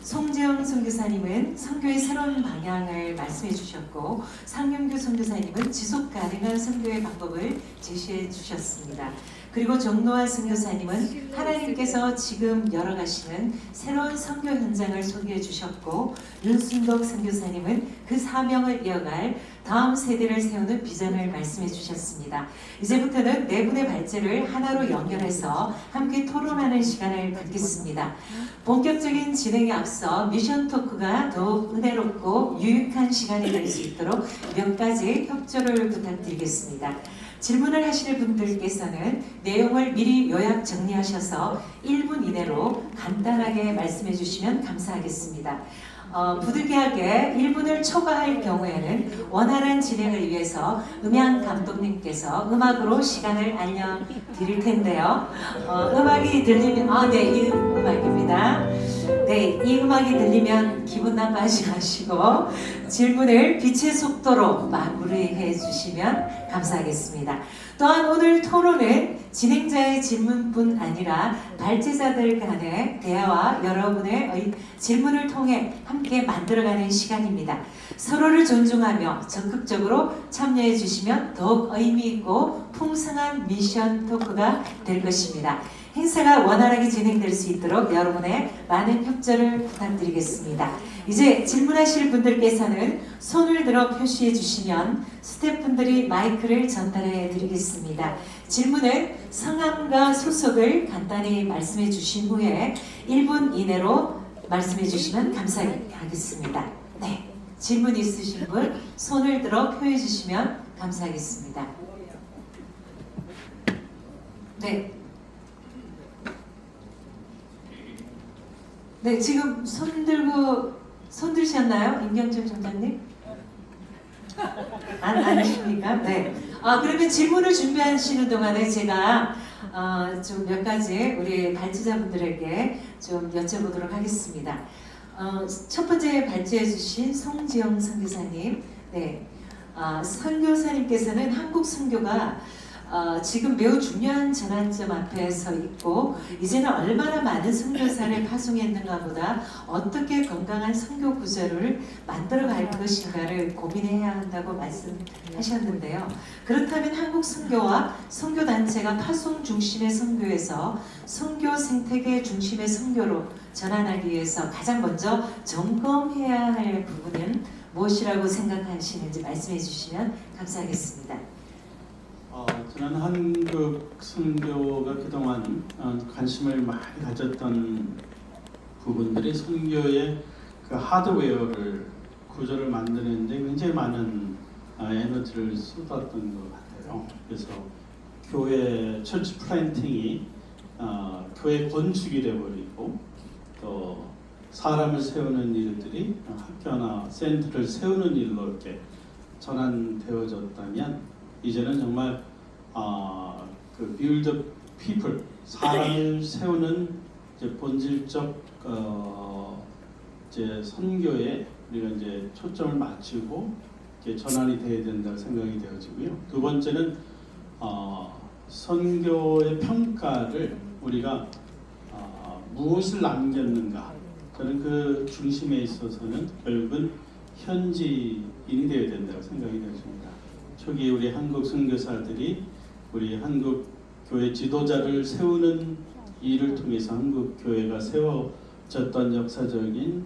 송재영 선교사님은 선교의 새로운 방향을 말씀해 주셨고, 상윤규 선교사님은 지속 가능한 선교의 방법을 제시해 주셨습니다. 그리고 정노아 선교사님은 하나님께서 지금 열어가시는 새로운 선교 현장을 소개해 주셨고, 윤순덕 선교사님은 그 사명을 이어갈 다음 세대를 세우는 비전을 말씀해 주셨습니다. 이제부터는 네 분의 발제를 하나로 연결해서 함께 토론하는 시간을 갖겠습니다. 본격적인 진행에 앞서 미션 토크가 더욱 은혜롭고 유익한 시간이 될 수 있도록 몇 가지 협조를 부탁드리겠습니다. 질문을 하실 분들께서는 내용을 미리 요약 정리하셔서 1분 이내로 간단하게 말씀해 주시면 감사하겠습니다. 부득이하게 1분을 초과할 경우에는 원활한 진행을 위해서 음향 감독님께서 음악으로 시간을 알려드릴 텐데요. 음악이 들리면 네, 이 음악입니다. 네, 이 음악이 들리면 기분 나빠하지 마시고 질문을 빛의 속도로 마무리해 주시면 감사하겠습니다. 또한 오늘 토론은 진행자의 질문뿐 아니라 발제자들 간의 대화와 여러분의 질문을 통해 함께 만들어가는 시간입니다. 서로를 존중하며 적극적으로 참여해 주시면 더욱 의미 있고 풍성한 미션 토크가 될 것입니다. 행사가 원활하게 진행될 수 있도록 여러분의 많은 협조를 부탁드리겠습니다. 이제 질문하실 분들께서는 손을 들어 표시해 주시면 스태프분들이 마이크를 전달해 드리겠습니다. 질문은 성함과 소속을 간단히 말씀해 주신 후에 1분 이내로 말씀해 주시면 감사하겠습니다. 네, 질문 있으신 분 손을 들어 표해 주시면 감사하겠습니다. 네. 네, 지금 손 들으셨나요? 임경철 점장님? 아니십니까? 네. 그러면 질문을 준비하시는 동안에 제가 좀 몇 가지 우리 발제자분들에게 좀 여쭤보도록 하겠습니다. 첫 번째 발제해주신 송지영 선교사님, 네, 선교사님께서는 한국 선교가 지금 매우 중요한 전환점 앞에 서 있고 이제는 얼마나 많은 선교사를 파송했는가 보다 어떻게 건강한 선교 구조를 만들어 갈 것인가를 고민해야 한다고 말씀하셨는데요. 그렇다면 한국 선교와 선교단체가 파송 중심의 선교에서 선교 생태계 중심의 선교로 전환하기 위해서 가장 먼저 점검해야 할 부분은 무엇이라고 생각하시는지 말씀해 주시면 감사하겠습니다. 저는 한국 선교가 그동안 관심을 많이 가졌던 부분들이 선교의 그 하드웨어를 구조를 만드는데 굉장히 많은 에너지를 쏟았던 것 같아요. 그래서 교회 처치 플랜팅이 교회 건축이 되어버리고 또 사람을 세우는 일들이 학교나 센터를 세우는 일로 이렇게 전환되어졌다면 이제는 정말 그 build people 사람을 세우는 이제 본질적 이제 선교에 우리가 이제 초점을 맞추고 이렇게 전환이 돼야 된다고 생각이 되어지고요. 두 번째는 선교의 평가를 우리가 무엇을 남겼는가 저는 그 중심에 있어서는 결국은 현지인이 되어야 된다고 생각이 되었습니다. 초기 우리 한국 선교사들이 우리 한국 교회 지도자를 세우는 일을 통해서 한국 교회가 세워졌던 역사적인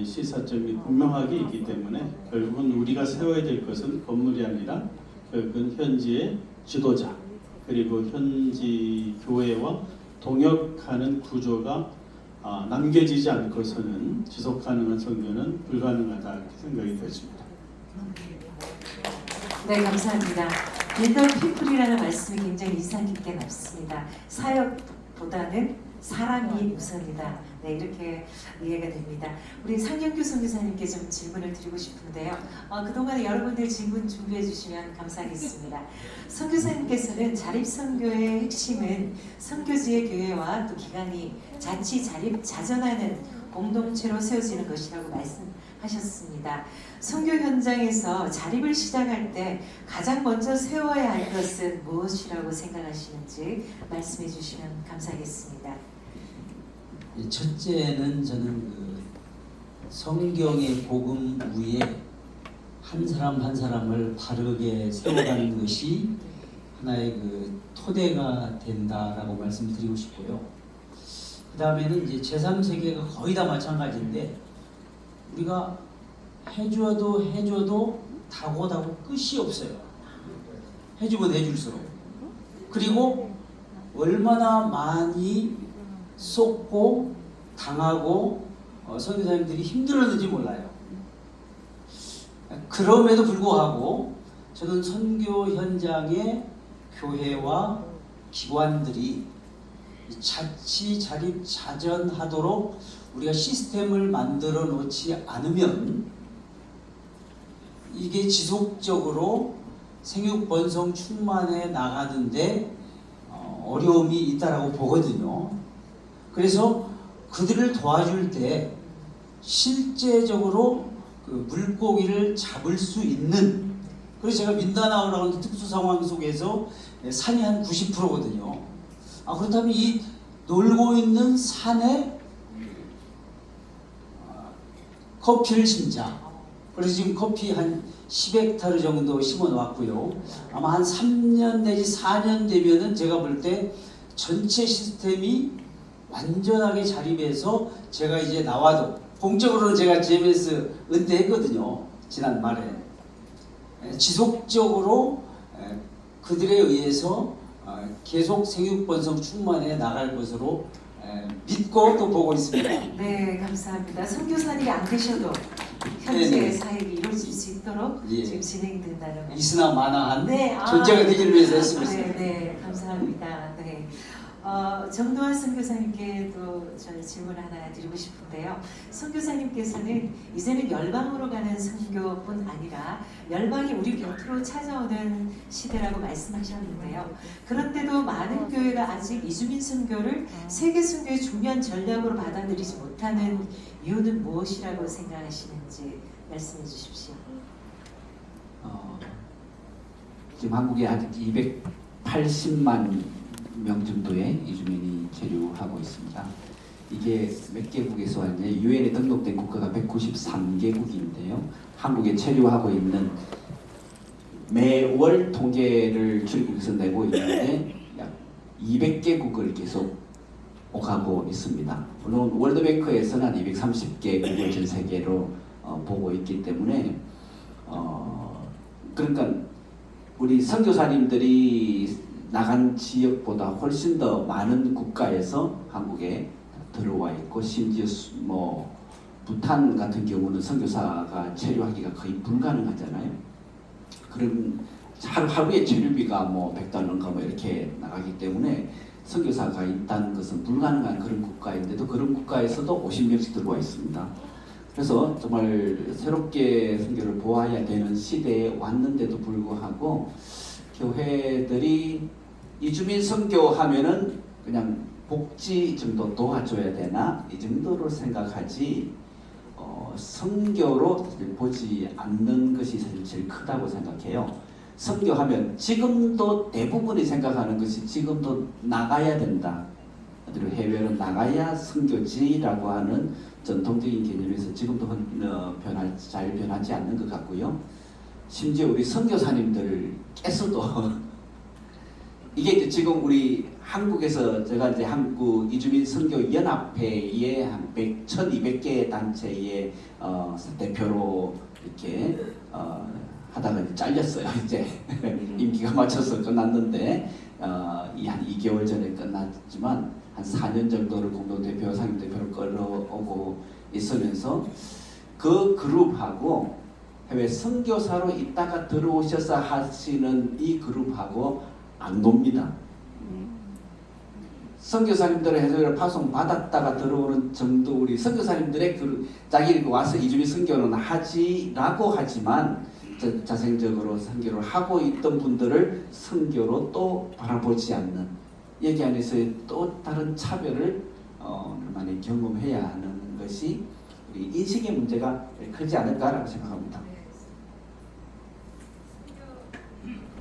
시사점이 분명하게 있기 때문에 결국은 우리가 세워야 될 것은 건물이 아니라 결국은 현지의 지도자 그리고 현지 교회와 동역하는 구조가 남겨지지 않고서는 지속 가능한 선교는 불가능하다 이렇게 생각이 되었습니다. 네, 감사합니다. 빌더 피플이라는 말씀이 굉장히 인상 깊게 남습니다. 사역보다는 사람이 우선이다. 네, 이렇게 이해가 됩니다. 우리 상영규 선교사님께 좀 질문을 드리고 싶은데요. 그동안에 여러분들 질문 준비해 주시면 감사하겠습니다. 선교사님께서는 자립선교의 핵심은 선교지의 교회와 또 기관이 자치 자립 자전하는 공동체로 세워지는 것이라고 말씀하셨습니다. 선교 현장에서 자립을 시작할 때 가장 먼저 세워야 할 것은 무엇이라고 생각하시는지 말씀해 주시면 감사하겠습니다. 첫째는 저는 그 성경의 복음 위에 한 사람 한 사람을 바르게 세워가는 것이 하나의 그 토대가 된다라고 말씀드리고 싶고요. 그 다음에는 이제 제3세계가 거의 다 마찬가지인데 우리가 해줘도 다고다고 끝이 없어요. 해주면 해줄수록. 그리고 얼마나 많이 쏟고 당하고 선교사님들이 힘들었는지 몰라요. 그럼에도 불구하고 저는 선교 현장에 교회와 기관들이 자립자전하도록 우리가 시스템을 만들어 놓지 않으면 이게 지속적으로 생육 번성 충만해 나가는데 어려움이 있다라고 보거든요. 그래서 그들을 도와줄 때 실제적으로 그 물고기를 잡을 수 있는, 그래서 제가 민다나오라고 하는 특수 상황 속에서 산이 한 90%거든요. 그렇다면 이 놀고 있는 산에 커피를 심자. 그래서 지금 커피 한 10헥타르 정도 심어 놨고요. 아마 한 3년 내지 4년 되면은 제가 볼 때 전체 시스템이 완전하게 자립해서 제가 이제 나와도, 공적으로는 제가 GMS 은퇴했거든요. 지난 말에. 지속적으로 그들에 의해서 계속 생육번성 충만해 나갈 것으로 믿고 또 보고 있습니다. 네, 감사합니다. 선교사님이 안 계셔도 현재 네네. 사역이 이루어질 수 있도록 예. 지금 진행된다는 말씀. 있으나 마나한 네, 존재가 되기를 위해서 애쓰고 네, 있습니다. 네, 감사합니다. 네. 정도환 선교사님께도 저희 질문 하나 드리고 싶은데요. 선교사님께서는 이제는 열방으로 가는 선교뿐 아니라 열방이 우리 곁으로 찾아오는 시대라고 말씀하셨는데요. 그런데도 많은 교회가 아직 이주민 선교를 세계 선교의 중요한 전략으로 받아들이지 못하는 이유는 무엇이라고 생각하시는지 말씀해 주십시오. 지금 한국에 아직 280만 명 정도의 이주민이 체류하고 있습니다. 이게 몇 개국에서 왔냐? 유엔에 등록된 국가가 193개국인데요. 한국에 체류하고 있는 매월 통계를 출국에서 내고 있는데 약 200개국을 계속 오가고 있습니다. 물론 월드뱅크에서는 한 230개국을 전 세계로 보고 있기 때문에 그러니까 우리 선교사님들이 나간 지역보다 훨씬 더 많은 국가에서 한국에 들어와 있고, 심지어 뭐 부탄 같은 경우는 선교사가 체류하기가 거의 불가능하잖아요. 그럼 하루에 체류비가 뭐 $100가 뭐 이렇게 나가기 때문에 선교사가 있다는 것은 불가능한 그런 국가인데도 그런 국가에서도 50명씩 들어와 있습니다. 그래서 정말 새롭게 선교를 보아야 되는 시대에 왔는데도 불구하고 교회들이 이주민 선교하면은 그냥 복지 정도 도와줘야 되나 이 정도로 생각하지 선교로 보지 않는 것이 사실 제일 크다고 생각해요. 선교하면 지금도 대부분이 생각하는 것이 지금도 나가야 된다. 해외로 나가야 선교지라고 하는 전통적인 개념에서 지금도 잘 변하지 않는 것 같고요. 심지어 우리 선교사님들께서도 이게 지금 우리 한국에서 제가 이제 한국 이주민 선교 연합회의 한 1,200개 단체의 대표로 이렇게 하다가 잘렸어요. 이제 임기가 맞춰서 끝났는데 한 2개월 전에 끝났지만 한 4년 정도를 공동대표, 상임대표를 끌어오고 있으면서 그 그룹하고 해외 선교사로 있다가 들어오셔서 하시는 이 그룹하고 안 놉니다. 선교사님들의 해외를 파송 받았다가 들어오는 정도 우리 선교사님들의 자기 와서 이주민 선교는 하지라고 하지만 자생적으로 선교를 하고 있던 분들을 선교로 또 바라보지 않는 여기 안에서의 또 다른 차별을 많이 경험해야 하는 것이 우리 인식의 문제가 크지 않을까라고 생각합니다.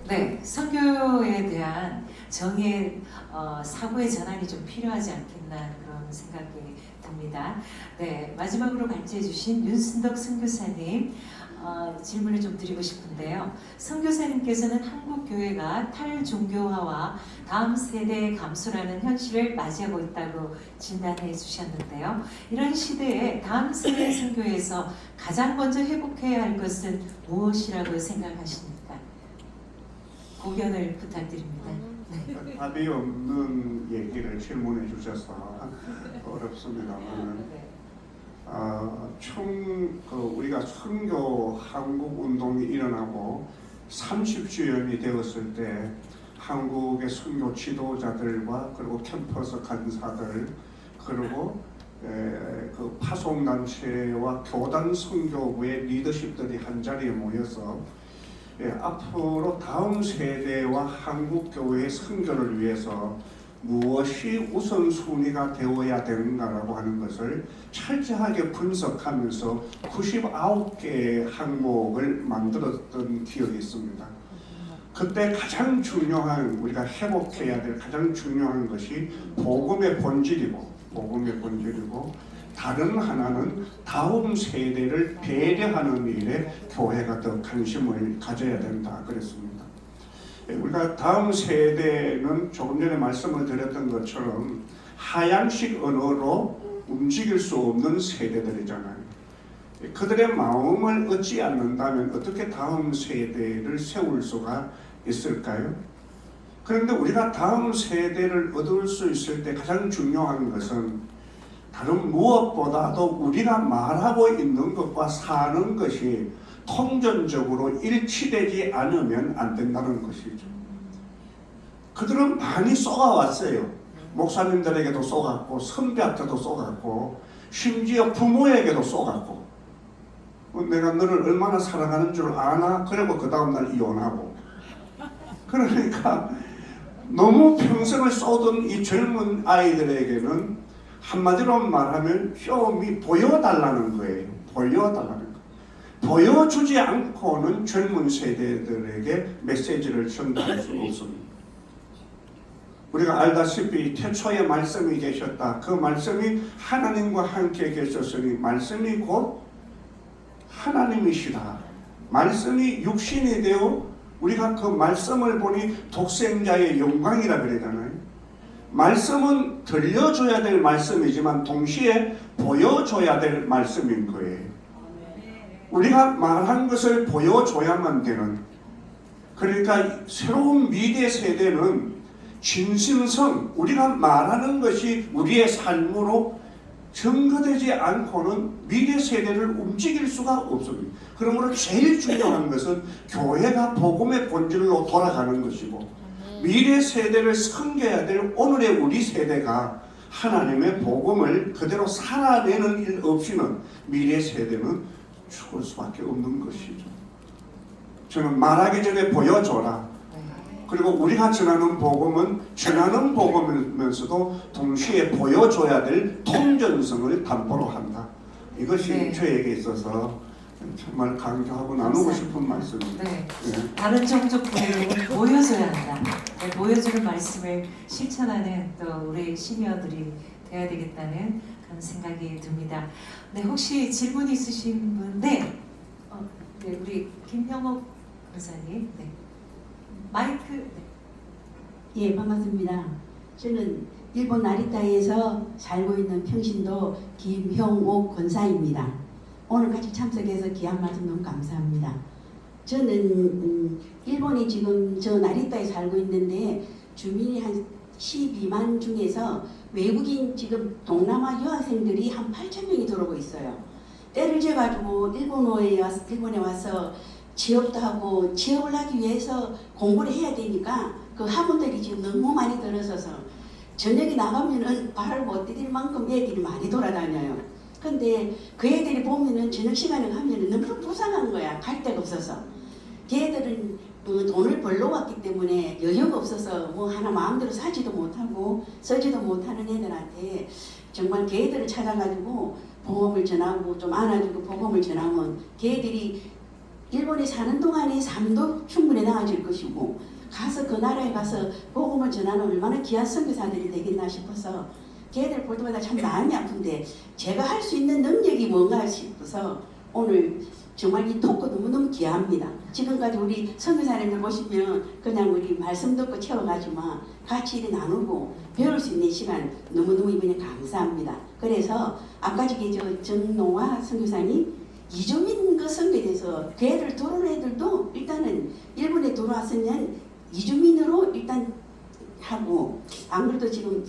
네, 선교에 대한 정의 사고의 전환이 좀 필요하지 않겠나 그런 생각이 듭니다. 네, 마지막으로 발제해주신 윤순덕 선교사님 질문을 좀 드리고 싶은데요. 선교사님께서는 한국 교회가 탈종교화와 다음 세대의 감소라는 현실을 맞이하고 있다고 진단해 주셨는데요. 이런 시대에 다음 세대 선교에서 가장 먼저 회복해야 할 것은 무엇이라고 생각하십니까? 고견을 부탁드립니다. 네. 답이 없는 얘기를 질문해 주셔서 어렵습니다만 네. 우리가 선교 한국 운동이 일어나고 30주년이 되었을 때 한국의 선교 지도자들과 그리고 캠퍼스 간사들 그리고 그 파송단체와 교단 선교부의 리더십들이 한자리에 모여서 앞으로 다음 세대와 한국 교회의 선교를 위해서 무엇이 우선순위가 되어야 되는가라고 하는 것을 철저하게 분석하면서 99개의 항목을 만들었던 기억이 있습니다. 그때 가장 중요한 우리가 회복해야 될 가장 중요한 것이 복음의 본질이고 다른 하나는 다음 세대를 배려하는 일에 교회가 더 관심을 가져야 된다 그랬습니다. 우리가 다음 세대는 조금 전에 말씀을 드렸던 것처럼 하향식 언어로 움직일 수 없는 세대들이잖아요. 그들의 마음을 얻지 않는다면 어떻게 다음 세대를 세울 수가 있을까요? 그런데 우리가 다음 세대를 얻을 수 있을 때 가장 중요한 것은 다른 무엇보다도 우리가 말하고 있는 것과 사는 것이 통전적으로 일치되지 않으면 안 된다는 것이죠. 그들은 많이 쏘아왔어요. 목사님들에게도 쏘았고 선배한테도 쏘았고 심지어 부모에게도 쏘았고 내가 너를 얼마나 사랑하는 줄 아나? 그리고 그 다음날 이혼하고 그러니까 너무 평생을 쏘던 이 젊은 아이들에게는 한마디로 말하면 쇼미 보여달라는 거예요. 보여달라는 거예요. 보여주지 않고는 젊은 세대들에게 메시지를 전달할 수 없습니다. 우리가 알다시피 태초에 말씀이 계셨다. 그 말씀이 하나님과 함께 계셨으니 말씀이 곧 하나님이시다. 말씀이 육신이 되어 우리가 그 말씀을 보니 독생자의 영광이라 그러잖아요. 말씀은 들려줘야 될 말씀이지만 동시에 보여줘야 될 말씀인 거예요. 우리가 말한 것을 보여줘야만 되는, 그러니까 새로운 미래 세대는 진심성, 우리가 말하는 것이 우리의 삶으로 증거되지 않고는 미래 세대를 움직일 수가 없습니다. 그러므로 제일 중요한 것은 교회가 복음의 본질로 돌아가는 것이고 미래 세대를 섬겨야 될 오늘의 우리 세대가 하나님의 복음을 그대로 살아내는 일 없이는 미래 세대는 죽을 수밖에 없는 것이죠. 저는 말하기 전에 보여줘라. 그리고 우리가 전하는 복음은 전하는 복음이면서도 동시에 보여줘야 될 통전성을 담보로 한다. 이것이 네. 저에게 있어서 정말 강조하고 나누고 싶은 말씀입니다. 네. 네. 다른 종족 교회는 보여줘야 한다. 네, 보여주는 말씀을 실천하는 또 우리 시니어들이 돼야 되겠다는 그런 생각이 듭니다. 네, 혹시 질문 있으신 분? 네. 네, 우리 김형옥 권사님. 네. 마이크. 네. 예, 반갑습니다. 저는 일본 나리타에서 살고 있는 평신도 김형옥 권사입니다. 오늘 같이 참석해서 귀한 말씀 너무 감사합니다. 저는 일본에 지금 저 나리타에 살고 있는데 주민이 한 12만 중에서 외국인 지금 동남아 유학생들이 한 8,000명이 들어오고 있어요. 때를 지어가지고 일본에 와서 취업도 하고 취업을 하기 위해서 공부를 해야 되니까 그 학원들이 지금 너무 많이 들어서서 저녁에 나가면은 발을 못 디딜 만큼 애들이 많이 돌아다녀요. 근데 그 애들이 보면은 저녁 시간에 가면은 너무 불쌍한 거야. 갈 데가 없어서. 걔들은 돈을 벌러 왔기 때문에 여유가 없어서 뭐 하나 마음대로 사지도 못하고 쓰지도 못하는 애들한테 정말 걔들을 찾아가지고 복음을 전하고 좀 안아주고 복음을 전하면 걔들이 일본에 사는 동안에 삶도 충분히 나아질 것이고 가서 그 나라에 가서 복음을 전하는 얼마나 귀한 선교사들이 되겠나 싶어서 걔들 볼 때마다 참 마음이 아픈데 제가 할 수 있는 능력이 뭔가 싶어서 오늘 정말 이 토크 너무너무 귀합니다. 지금까지 우리 선교사님들 보시면 그냥 우리 말씀 듣고 채워가지만 같이 이렇게 나누고 배울 수 있는 시간 너무너무 이번에 감사합니다. 그래서 아까 저기 정노아 선교사님 이주민 그 선교에 대해서 걔들 들어온 애들도 일단은 일본에 들어왔으면 이주민으로 일단 하고 안 그래도 지금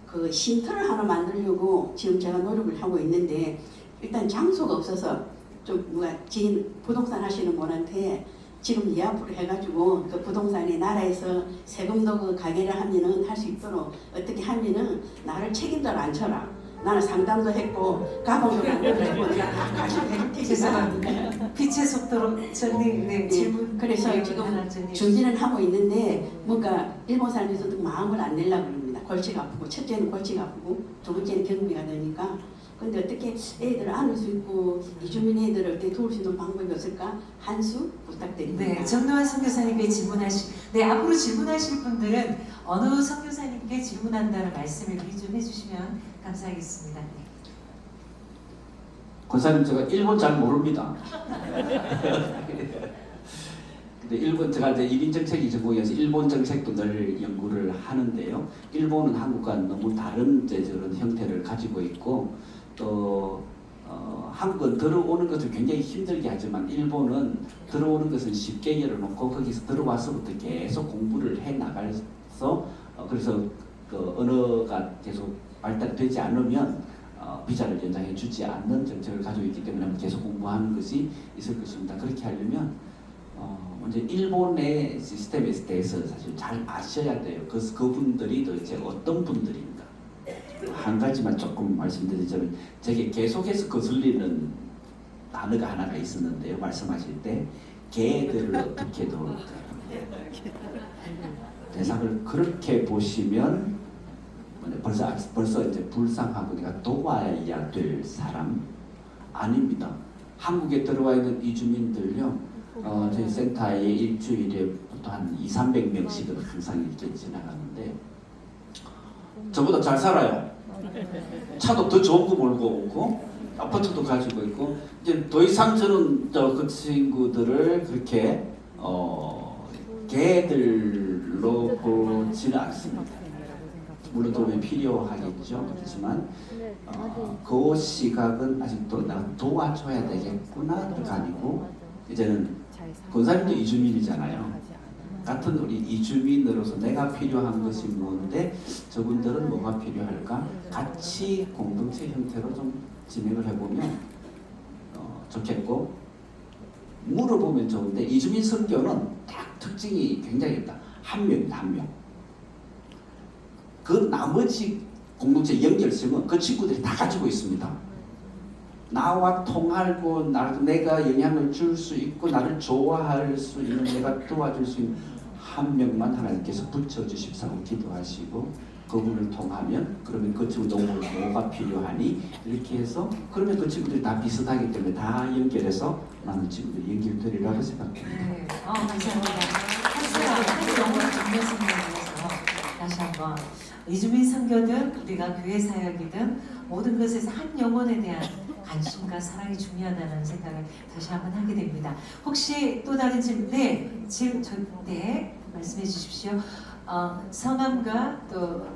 그 쉼터를 하나 만들려고 지금 제가 노력을 하고 있는데 일단 장소가 없어서 좀 누가 지인 부동산 하시는 분한테 지금 예약을 해가지고 그 부동산이 나라에서 세금도 그 가게를 하면은 할 수 있도록 어떻게 하면은 나를 책임자로 안 쳐라. 나는 상담도 했고 가방도 만들고 내가 다 가지고 해줄 테니까. 죄송합니다. 빛의 속도로 전님 네, 질문 그래서 지금 하나 전님. 준비는 하고 있는데 뭔가 일본 사람들도 마음을 안 내려고 합니다. 골치가 아프고 첫째는 골치가 아프고 두 번째는 경비가 되니까 근데 어떻게 애들을 안을 수 있고 이주민 애들을 어떻게 도울 수 있는 방법이 없을까? 한 수 부탁드립니다. 네, 정노환 선교사님께 네, 앞으로 질문하실 분들은 어느 선교사님께 질문한다는 말씀을 미리 좀 해주시면 감사하겠습니다. 네. 권사님 제가 일본 잘 모릅니다. 근데 일본 제가 이제 1인 정책이 전공이어서 일본 정책도 늘 연구를 하는데요. 일본은 한국과 너무 다른 이제 저런 형태를 가지고 있고 또 한국은 들어오는 것을 굉장히 힘들게 하지만 일본은 들어오는 것은 쉽게 열어놓고 거기서 들어와서부터 계속 공부를 해 나가서 그래서 그 언어가 계속 발달되지 않으면 비자를 연장해 주지 않는 정책을 가지고 있기 때문에 계속 공부하는 것이 있을 것입니다. 그렇게 하려면 먼저 일본의 시스템에 대해서 사실 잘 아셔야 돼요. 그분들이 도대체 어떤 분들인가. 한 가지만 조금 말씀드리자면 제게 계속해서 거슬리는 단어가 하나가 있었는데요. 말씀하실 때 개들을 어떻게 도울까. 대상을 그렇게 보시면 벌써 이제 불쌍하고 내가 도와야 될 사람 아닙니다. 한국에 들어와 있는 이주민들요. 저희 센터에 일주일에 보통 한 200~300명씩은 항상 이렇게 지나가는데 저보다 잘 살아요. 차도 더 좋은 거 몰고 오고 아파트도 가지고 있고 이제 더 이상 저는 그 친구들을 그렇게 개들로 보지는 않습니다. 물론 도움이 필요하겠죠. 그렇지만 그 시각은 아직도 내가 도와줘야 되겠구나가 아니고 이제는 권사님도 이주민이잖아요. 같은 우리 이주민으로서 내가 필요한 것이 뭔데 저분들은 뭐가 필요할까? 같이 공동체 형태로 좀 진행을 해보면 좋겠고 물어보면 좋은데 이주민 선교는 딱 특징이 굉장히 있다. 한 명이다. 한 명. 그 나머지 공동체 연결성은 그 친구들이 다 가지고 있습니다. 나와 통하고 내가 영향을 줄 수 있고 나를 좋아할 수 있는 내가 도와줄 수 있는 한 명만 하나님께서 붙여주십사고 기도하시고 그분을 통하면 그러면 그 친구도 뭐가 필요하니 이렇게 해서 그러면 그 친구들이 다 비슷하기 때문에 다 연결해서 많은 친구들이 연결되리라고 생각합니다. 네, 감사합니다. 한 영혼을 건네서는 위해서 다시 한번 이주민 선교든 우리가 교회 사역이든 모든 것에서 한 영혼에 대한 관심과 사랑이 중요하다는 생각을 다시 한번 하게 됩니다. 혹시 또 다른 질문? 네, 네, 말씀해 주십시오. 성함과 또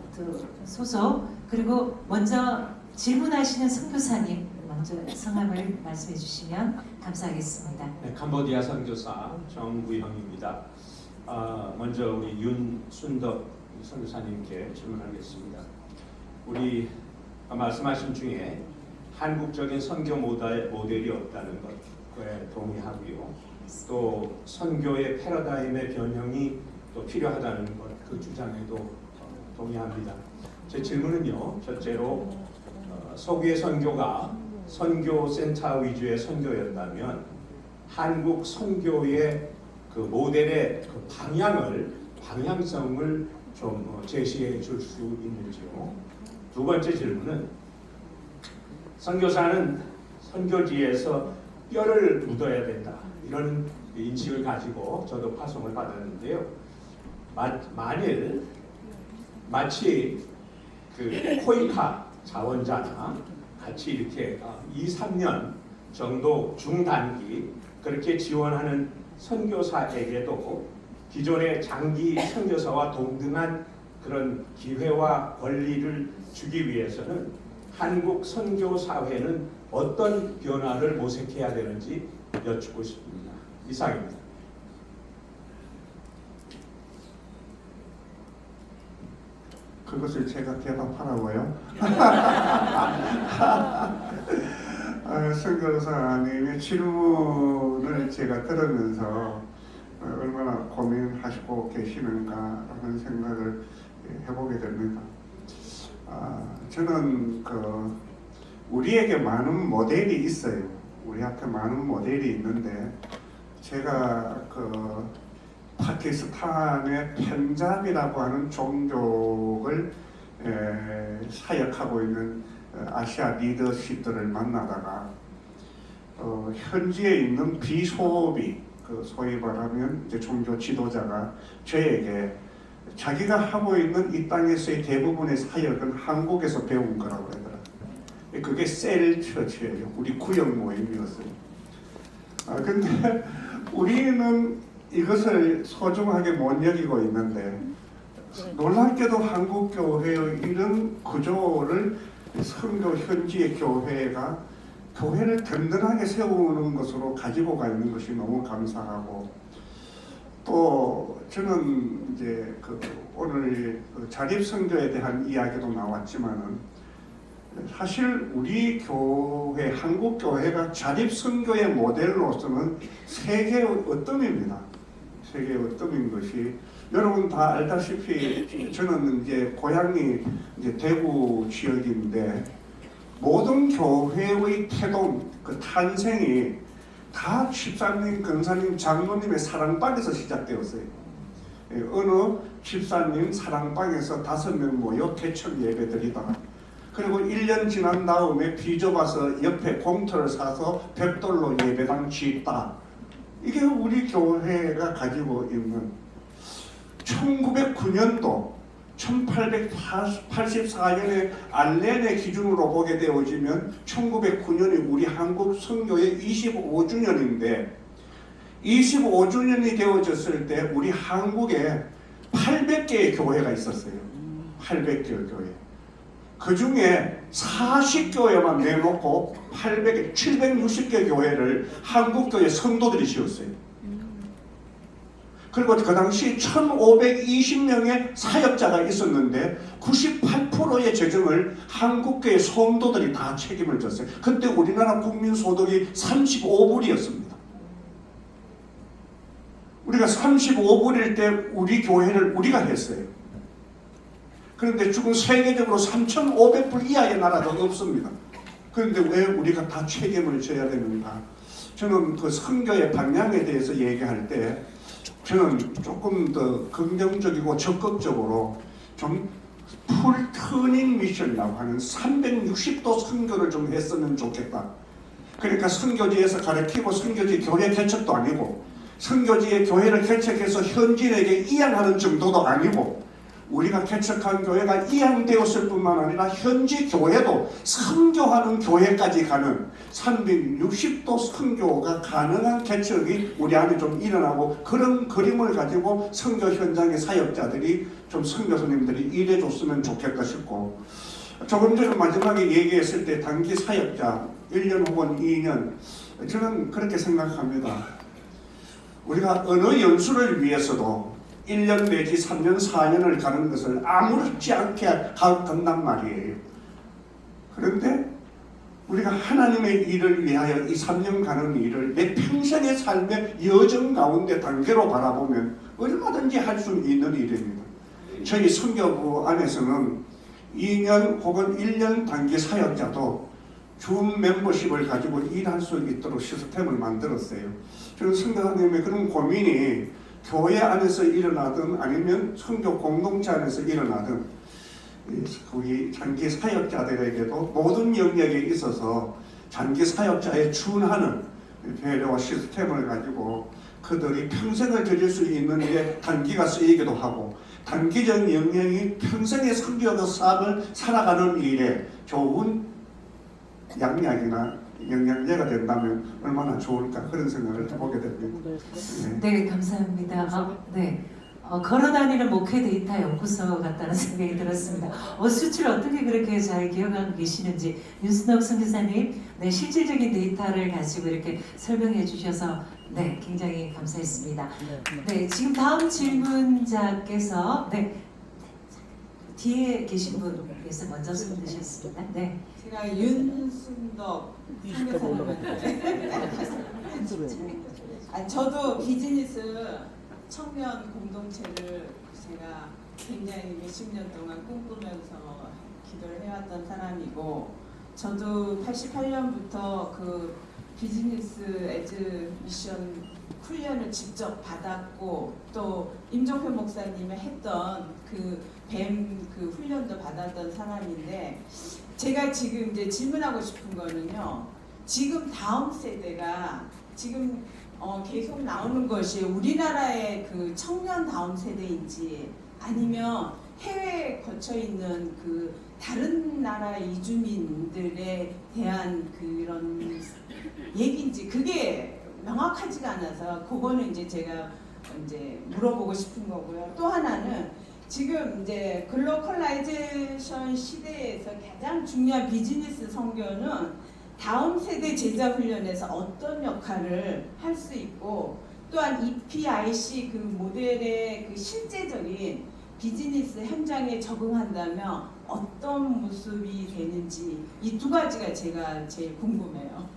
소속 그리고 먼저 질문하시는 선교사님 먼저 성함을 말씀해 주시면 감사하겠습니다. 네, 캄보디아 선교사 정구형입니다. 먼저 우리 윤순덕 선교사님께 질문하겠습니다. 우리 말씀하신 중에 한국적인 선교 모델이 없다는 것에 동의하고요. 또 선교의 패러다임의 변형이 또 필요하다는 것 그 주장에도 동의합니다. 제 질문은요. 첫째로 서구의 선교가 선교센터 위주의 선교였다면 한국 선교의 그 모델의 그 방향성을 좀 제시해 줄 수 있는지요. 두 번째 질문은 선교사는 선교지에서 뼈를 묻어야 된다. 이런 인식을 가지고 저도 파송을 받았는데요. 만일 마치 그 코이카 자원자나 같이 이렇게 2, 3년 정도 중단기 그렇게 지원하는 선교사에게도 기존의 장기 선교사와 동등한 그런 기회와 권리를 주기 위해서는 한국 선교사회는 어떤 변화를 모색해야 되는지 여쭙고 싶습니다. 이상입니다. 그것을 제가 대답하라고요? 선교사님의 질문을 제가 들으면서 얼마나 고민하시고 계시는가라는 생각을 해보게 됩니다. 저는 우리에게 많은 모델이 있어요. 우리 앞에 많은 모델이 있는데 제가 파키스탄의 펜잡이라고 하는 종족을 사역하고 있는 아시아 리더십들을 만나다가 현지에 있는 비소비 소위 말하면 이제 종교 지도자가 저에게 자기가 하고 있는 이 땅에서의 대부분의 사역은 한국에서 배운 거라고 그러더라고요. 그게 셀처치예요. 우리 구역 모임이었어요. 근데 우리는 이것을 소중하게 못 여기고 있는데 놀랍게도 한국 교회의 이런 구조를 선교 현지의 교회가 교회를 든든하게 세우는 것으로 가지고 가 있는 것이 너무 감사하고 또 저는 이제 오늘 자립선교에 대한 이야기도 나왔지만은 사실 우리 교회 한국 교회가 자립선교의 모델로서는 세계의 으뜸입니다. 세계의 으뜸인 것이 여러분 다 알다시피 저는 이제 고향이 이제 대구 지역인데 모든 교회의 태동 탄생이 다 집사님, 권사님, 장로님의 사랑방에서 시작되었어요. 어느 집사님 사랑방에서 5명 모여 개척 예배드리다가 그리고 1년 지난 다음에 비좁아서 옆에 공터를 사서 벽돌로 예배당 짓다. 이게 우리 교회가 가지고 있는 1909년도 1884년에 알렌의 기준으로 보게 되어지면 1909년이 우리 한국 선교의 25주년인데 25주년이 되어졌을 때 우리 한국에 800개의 교회가 있었어요. 800개의 교회. 그 중에 40교회만 내놓고 760개 교회를 한국교회 성도들이 지었어요. 그리고 그 당시 1520명의 사역자가 있었는데 98%의 재정을 한국교회 성도들이 다 책임을 졌어요. 그때 우리나라 국민소득이 35불이었습니다. 우리가 35불일 때 우리 교회를 우리가 했어요. 그런데 지금 세계적으로 3,500불 이하의 나라도 없습니다. 그런데 왜 우리가 다 책임을 져야 되는가? 저는 그 선교의 방향에 대해서 얘기할 때 저는 조금 더 긍정적이고 적극적으로 좀 풀터닝 미션이라고 하는 360도 선교를 좀 했으면 좋겠다. 그러니까 선교지에서 가르치고 선교지 교회 개척도 아니고 선교지에 교회를 개척해서 현지인에게 이양하는 정도도 아니고 우리가 개척한 교회가 이양되었을 뿐만 아니라 현지 교회도 선교하는 교회까지 가는 360도 선교가 가능한 개척이 우리 안에 좀 일어나고 그런 그림을 가지고 선교 현장의 사역자들이 좀 선교사님들이 일해줬으면 좋겠다 싶고 조금 전에 마지막에 얘기했을 때 단기 사역자 1년 혹은 2년 저는 그렇게 생각합니다. 우리가 어느 연수를 위해서도 1년 내지 3년, 4년을 가는 것을 아무렇지 않게 간단 말이에요. 그런데 우리가 하나님의 일을 위하여 이 3년 가는 일을 내 평생의 삶의 여정 가운데 단계로 바라보면 얼마든지 할 수 있는 일입니다. 저희 선교부 안에서는 2년 혹은 1년 단기 사역자도 준 멤버십을 가지고 일할 수 있도록 시스템을 만들었어요. 저는 선교사님의 그런 고민이 교회 안에서 일어나든 아니면 선교 공동체 안에서 일어나든 우리 장기 사역자들에게도 모든 영역에 있어서 장기 사역자에 준하는 배려와 시스템을 가지고 그들이 평생을 저질 수 있는 일에 단기가 쓰이기도 하고 단기적 영향이 평생의 선교적 삶을 살아가는 일에 좋은 양약이나 영양제가 된다면 얼마나 좋을까 그런 생각을 해보게 됩니다. 네, 감사합니다. 네. 걸어다니는 목회 데이터 연구소 같다는 생각이 들었습니다. 수치를 어떻게 그렇게 잘 기억하고 계시는지 윤순옥 선교사님, 네, 실질적인 데이터를 가지고 이렇게 설명해 주셔서 네, 굉장히 감사했습니다. 네, 지금 다음 질문자께서 네, 뒤에 계신 분께서 먼저 손 드셨습니다. 네. 제가 윤순덕 선교사님한테 저도 비즈니스 청년 공동체를 제가 굉장히 몇십 년 동안 꿈꾸면서 기도를 해왔던 사람이고 저도 88년부터 그 비즈니스 에즈 미션 훈련을 직접 받았고 또 임종표 목사님이 했던 그 뱀 그 훈련도 받았던 사람인데 제가 지금 이제 질문하고 싶은 거는요. 지금 다음 세대가 지금 계속 나오는 것이 우리나라의 그 청년 다음 세대인지 아니면 해외에 거쳐 있는 그 다른 나라 이주민들에 대한 그런 얘기인지 그게 명확하지가 않아서 그거는 이제 제가 이제 물어보고 싶은 거고요. 또 하나는 지금 이제 글로컬라이제이션 시대에서 가장 중요한 비즈니스 선교는 다음 세대 제자 훈련에서 어떤 역할을 할 수 있고 또한 EPIC 그 모델의 그 실제적인 비즈니스 현장에 적응한다면 어떤 모습이 되는지 이 두 가지가 제가 제일 궁금해요.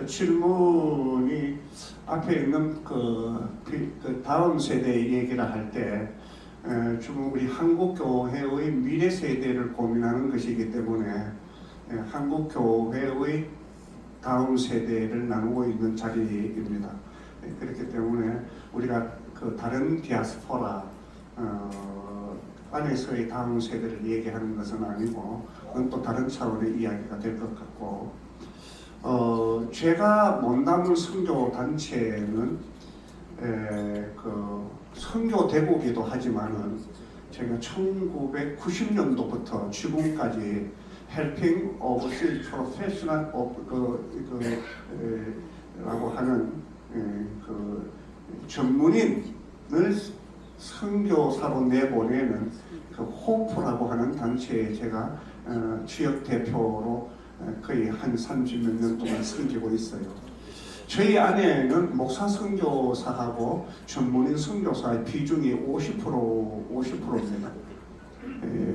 질문이 앞에 있는 그 다음 세대 얘기를 할 때 지금 우리 한국 교회의 미래 세대를 고민하는 것이기 때문에 한국 교회의 다음 세대를 나누고 있는 자리입니다. 그렇기 때문에 우리가 그 다른 디아스포라 안에서의 다음 세대를 얘기하는 것은 아니고 그건 또 다른 차원의 이야기가 될 것 같고 제가 못남은 선교 단체는 그 선교 대국이기도 하지만은 제가 1990년도부터 지금까지 헬핑 오버시즈 프로페셔널 라고 하는 그 전문인을 선교사로 내보내는 그 호프라고 하는 단체에 제가 지역 대표로 거의 한 30몇 년 동안 섬기고 있어요. 저희 안에는 목사 선교사하고 전문인 선교사의 비중이 50%입니다.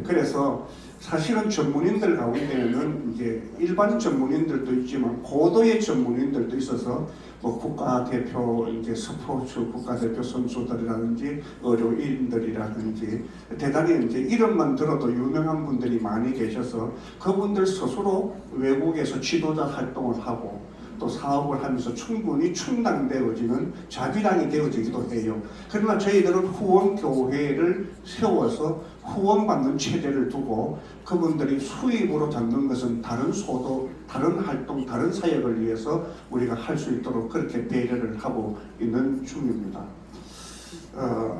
그래서 사실은 전문인들 가운데는 이제 일반 전문인들도 있지만 고도의 전문인들도 있어서 뭐 국가대표 이제 스포츠 국가대표 선수들이라든지 의료인들이라든지 대단히 이제 이름만 들어도 유명한 분들이 많이 계셔서 그분들 스스로 외국에서 지도자 활동을 하고 또 사업을 하면서 충분히 충당되어지는 자비랑이 되어지기도 해요. 그러나 저희들은 후원교회를 세워서 후원받는 체제를 두고 그분들이 수입으로 잡는 것은 다른 소득, 다른 활동, 다른 사역을 위해서 우리가 할 수 있도록 그렇게 배려를 하고 있는 중입니다.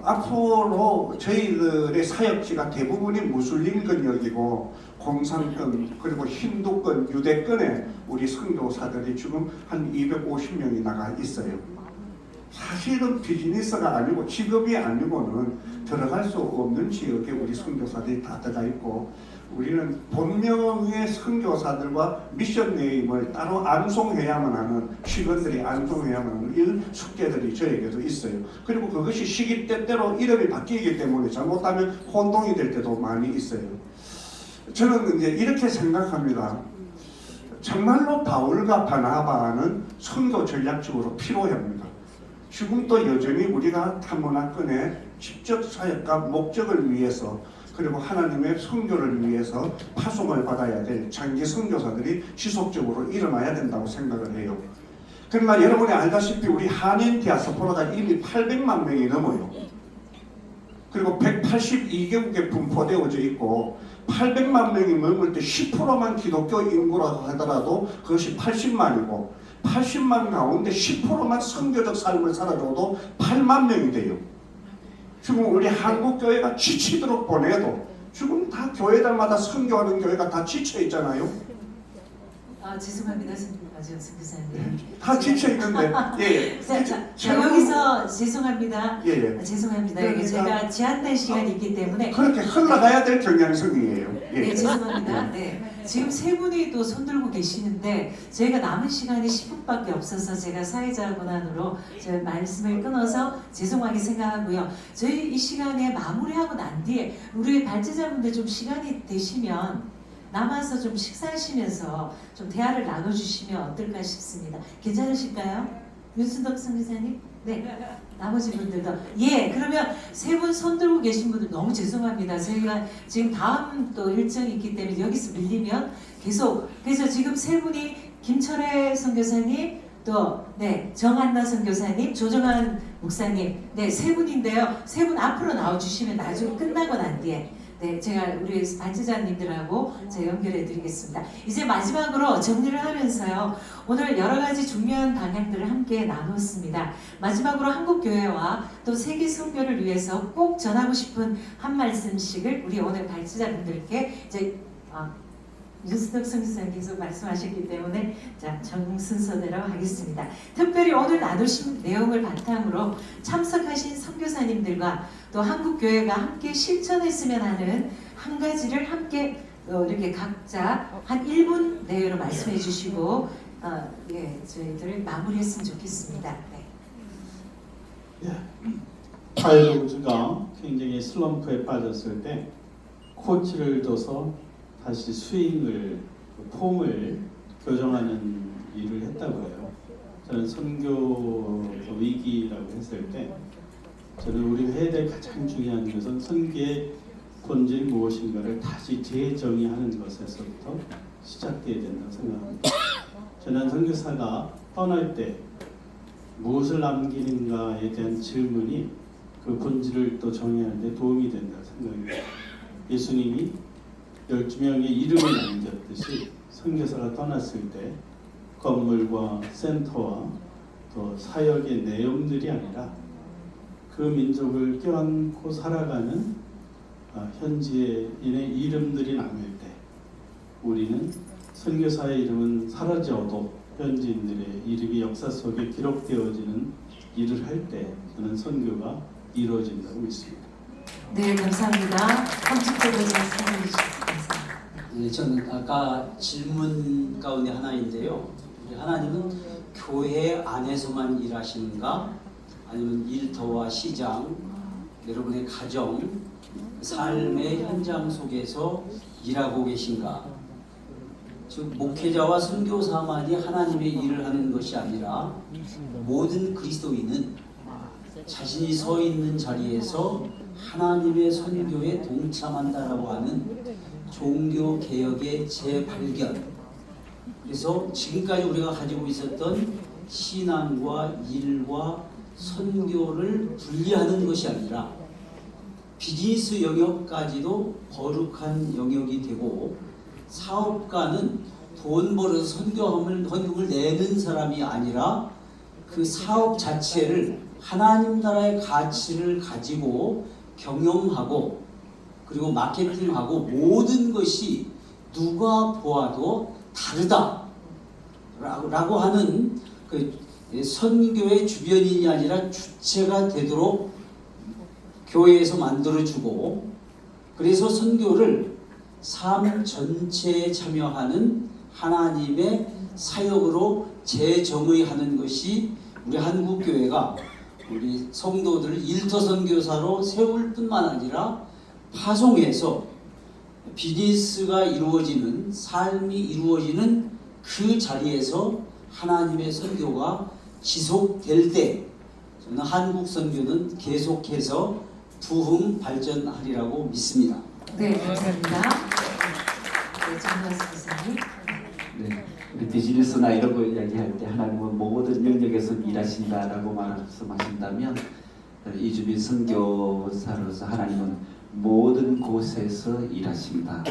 앞으로 저희들의 사역지가 대부분이 무슬림 권역이고 공산권 그리고 힌두권, 유대권에 우리 선교사들이 지금 한 250명이 나가 있어요. 사실은 비즈니스가 아니고 직업이 아니고는 들어갈 수 없는 지역에 우리 선교사들이 다 들어가 있고 우리는 본명의 선교사들과 미션 네임을 따로 암송해야만 하는 직원들이 암송해야만 하는 일 숙제들이 저에게도 있어요. 그리고 그것이 시기 때때로 이름이 바뀌기 때문에 잘못하면 혼동이 될 때도 많이 있어요. 저는 이제 이렇게 생각합니다. 정말로 바울과 바나바는 선교 전략적으로 필요합니다. 지금도 여전히 우리가 타문화권의 직접 사역과 목적을 위해서 그리고 하나님의 선교를 위해서 파송을 받아야 될 장기 선교사들이 지속적으로 일어나야 된다고 생각을 해요. 그러나 여러분이 알다시피 우리 한인 디아스포라가 이미 800만 명이 넘어요. 그리고 182개국에 분포되어져 있고 800만 명이 넘을 때 10%만 기독교 인구라고 하더라도 그것이 80만이고 80만 가운데 10%만 선교적 삶을 살아줘도 8만 명이 돼요. 지금 우리 한국 교회가 지치도록 보내도 지금 다 교회들마다 선교하는 교회가 다 지쳐 있잖아요. 죄송합니다, 선교사님. 다 지쳐 있는데 예. 자, 여기서 죄송합니다. 예. 죄송합니다. 이게 제가 제한된 시간이 있기 때문에 그렇게 흘러가야 될 경향성이에요. 예. 네, 죄송합니다. 네. 지금 세 분이 또 손들고 계시는데 저희가 남은 시간이 10분밖에 없어서 제가 사회자 권한으로 제 말씀을 끊어서 죄송하게 생각하고요. 저희 이 시간에 마무리하고 난 뒤에 우리 발제자분들 좀 시간이 되시면 남아서 좀 식사하시면서 좀 대화를 나눠주시면 어떨까 싶습니다. 괜찮으실까요? 윤순덕 선교사님? 네. 나머지 분들도 예. 그러면 세 분 손들고 계신 분들 너무 죄송합니다. 저희가 지금 다음 또 일정이 있기 때문에 여기서 밀리면 계속 그래서 지금 세 분이 김철애 선교사님 또 네 정한나 선교사님 조정환 목사님 네 세 분인데요. 세 분 앞으로 나와주시면 나중에 끝나고 난 뒤에 네, 제가 우리 발제자님들하고 제가 연결해 드리겠습니다. 이제 마지막으로 정리를 하면서요. 오늘 여러 가지 중요한 방향들을 함께 나눴습니다. 마지막으로 한국교회와 또 세계 선교를 위해서 꼭 전하고 싶은 한 말씀씩을 우리 오늘 발제자분들께 이제 윤수덕 선교사님 계속 말씀하셨기 때문에 자, 정순서대로 하겠습니다. 특별히 오늘 나누신 내용을 바탕으로 참석하신 선교사님들과 또 한국교회가 함께 실천했으면 하는 한 가지를 함께 이렇게 각자 한 1분 내외로 말씀해 주시고 예, 저희들 마무리했으면 좋겠습니다. 네. 타이거우즈가 굉장히 슬럼프에 빠졌을 때 코치를 둬서 다시 스윙을, 폼을 교정하는 일을 했다고 해요. 저는 선교 위기라고 했을 때 저는 우리가 해야 될 가장 중요한 것은 선교의 본질이 무엇인가를 다시 재정의하는 것에서부터 시작돼야 된다고 생각합니다. 저는 선교사가 떠날 때 무엇을 남기는가에 대한 질문이 그 본질을 또 정의하는 데 도움이 된다고 생각합니다. 예수님이 12명의 이름을 남겼듯이 선교사가 떠났을 때 건물과 센터와 또 사역의 내용들이 아니라 그 민족을 껴안고 살아가는 현지인의 이름들이 남을 때 우리는 선교사의 이름은 사라져도 현지인들의 이름이 역사 속에 기록되어지는 일을 할 때 저는 선교가 이루어진다고 믿습니다. 네, 감사합니다. 함축적으로 말씀해 주시기 감사합니다. 네, 저는 아까 질문 가운데 하나인데요. 하나님은 교회 안에서만 일하시는가? 아니면 일터와 시장, 여러분의 가정, 삶의 현장 속에서 일하고 계신가? 즉 목회자와 선교사만이 하나님의 일을 하는 것이 아니라 모든 그리스도인은 자신이 서 있는 자리에서 하나님의 선교에 동참한다라고 하는 종교 개혁의 재발견. 그래서 지금까지 우리가 가지고 있었던 신앙과 일과 선교를 분리하는 것이 아니라 비즈니스 영역까지도 거룩한 영역이 되고 사업가는 돈 벌어서 헌금을 내는 사람이 아니라 그 사업 자체를 하나님 나라의 가치를 가지고 경영하고 그리고 마케팅하고 모든 것이 누가 보아도 다르다라고 하는 그 선교의 주변인이 아니라 주체가 되도록 교회에서 만들어주고 그래서 선교를 삶 전체에 참여하는 하나님의 사역으로 재정의하는 것이 우리 한국교회가 우리 성도들을 일터 선교사로 세울 뿐만 아니라 파송해서 비즈니스가 이루어지는 삶이 이루어지는 그 자리에서 하나님의 선교가 지속될 때 저는 한국 선교는 계속해서 부흥 발전하리라고 믿습니다. 네, 감사합니다. 네, 정말 선생님. 네, 우리 비즈니스나 이런 거 이야기할 때 하나님은 모든 영역에서 일하신다라고 말씀하신다면 이주민 선교사로서 하나님은 모든 곳에서 일하신다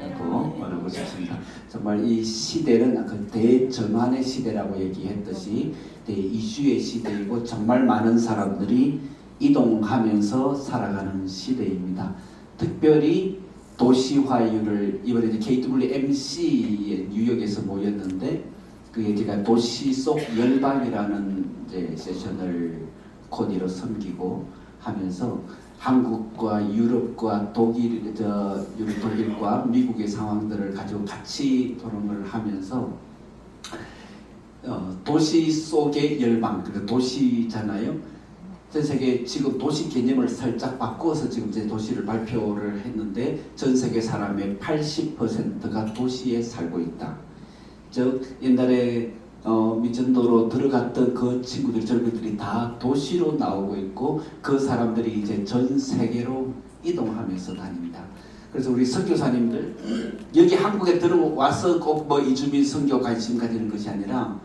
라고 말하고 싶습니다. 정말 이 시대는 그 대전환의 시대라고 얘기했듯이 대이주의 시대이고 정말 많은 사람들이 이동하면서 살아가는 시대입니다. 특별히 도시화율을 이번에 이제 KWMC의 뉴욕에서 모였는데 그게 제가 도시 속 열방이라는 이제 세션을 코디로 섬기고 하면서 한국과 유럽과 독일과 미국의 상황들을 가지고 같이 토론을 하면서 도시 속의 열방, 그러니까 도시잖아요. 전 세계 지금 도시 개념을 살짝 바꾸어서 지금 제 도시를 발표를 했는데 전 세계 사람의 80%가 도시에 살고 있다. 즉 옛날에 미전도로 들어갔던 그 친구들 젊은이들이 다 도시로 나오고 있고 그 사람들이 이제 전 세계로 이동하면서 다닙니다. 그래서 우리 선교사님들 여기 한국에 들어와서 꼭 뭐 이주민 선교 관심 가지는 것이 아니라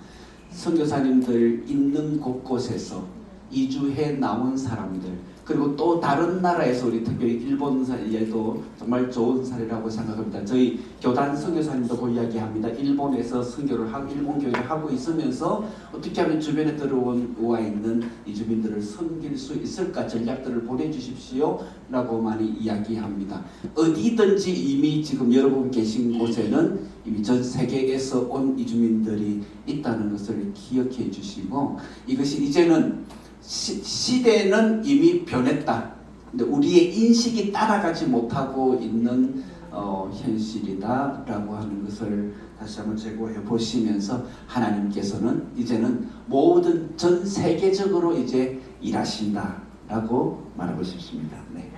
선교사님들 있는 곳곳에서 이주해 나온 사람들 그리고 또 다른 나라에서 우리 특별히 일본 사례도 정말 좋은 사례라고 생각합니다. 저희 교단 선교사님도 그 이야기합니다. 일본에서 선교를 하고 일본 교회를 하고 있으면서 어떻게 하면 주변에 들어와 있는 이주민들을 섬길 수 있을까 전략들을 보내주십시오 라고 많이 이야기합니다. 어디든지 이미 지금 여러분 계신 곳에는 이미 전 세계에서 온 이주민들이 있다는 것을 기억해 주시고 이것이 이제는 시대는 이미 변했다. 근데 우리의 인식이 따라가지 못하고 있는 현실이다라고 하는 것을 다시 한번 제고해 보시면서 하나님께서는 이제는 모든 전 세계적으로 이제 일하신다라고 말하고 싶습니다. 네.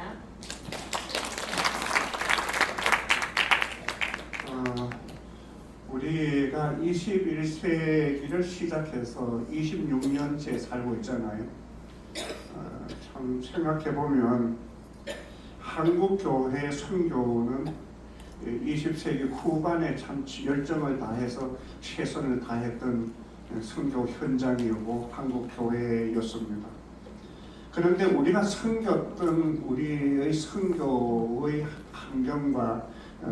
우리가 21세기를 시작해서 26년째 살고 있잖아요. 참 생각해보면 한국 교회 선교는 20세기 후반에 참 열정을 다해서 최선을 다했던 선교 현장이고 한국 교회였습니다. 그런데 우리가 섬겼던 우리의 선교의 환경과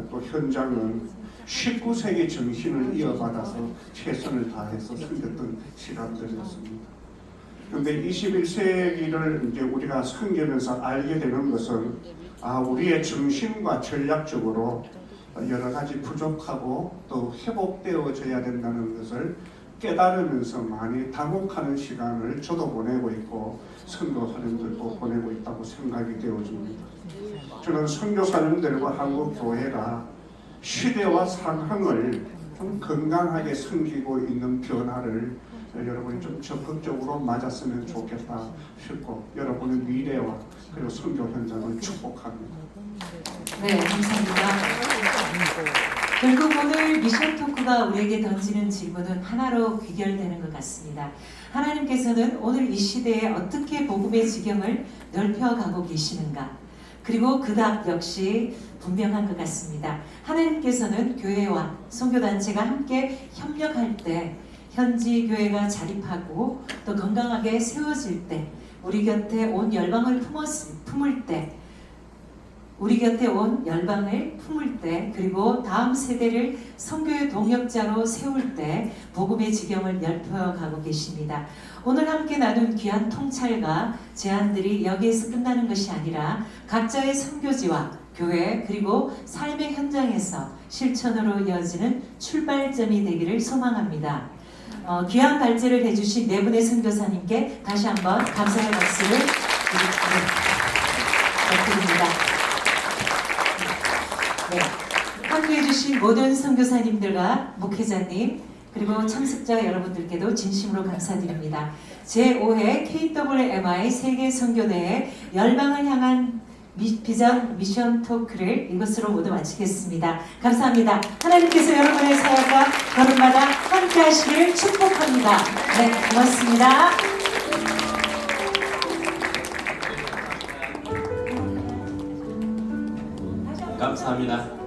또 현장은 19세기 정신을 이어받아서 최선을 다해서 섬겼던 시간들이었습니다. 그런데 21세기를 이제 우리가 섬기면서 알게 되는 것은 우리의 정신과 전략적으로 여러 가지 부족하고 또 회복되어져야 된다는 것을 깨달으면서 많이 당혹하는 시간을 저도 보내고 있고 선교사님들도 보내고 있다고 생각이 되어집니다. 저는 선교사님들과 한국 교회가 시대와 상황을 좀 건강하게 섬기고 있는 변화를 여러분이 좀 적극적으로 맞았으면 좋겠다 싶고 여러분의 미래와 그리고 선교 현장을 축복합니다. 네, 감사합니다. 결국 오늘 미션 토크가 우리에게 던지는 질문은 하나로 귀결되는 것 같습니다. 하나님께서는 오늘 이 시대에 어떻게 복음의 지경을 넓혀가고 계시는가? 그리고 그 답 역시 분명한 것 같습니다. 하나님께서는 교회와 선교단체가 함께 협력할 때 현지 교회가 자립하고 또 건강하게 세워질 때 우리 곁에 온 열방을 품을 때 우리 곁에 온 열방을 품을 때 그리고 다음 세대를 선교의 동역자로 세울 때 복음의 지경을 넓혀가고 계십니다. 오늘 함께 나눈 귀한 통찰과 제안들이 여기에서 끝나는 것이 아니라 각자의 선교지와 교회 그리고 삶의 현장에서 실천으로 이어지는 출발점이 되기를 소망합니다. 귀한 발제를 해주신 네 분의 선교사님께 다시 한번 감사의 박수를 드립니다. 네. 함께해주신 모든 선교사님들과 목회자님 그리고 참석자 여러분들께도 진심으로 감사드립니다. 제5회 KWMI 세계선교대회 열방을 향한 비전 미션 토크를 이것으로 모두 마치겠습니다. 감사합니다. 하나님께서 여러분의 사역과 걸음마다 함께 하시길 축복합니다. 네, 고맙습니다. 감사합니다.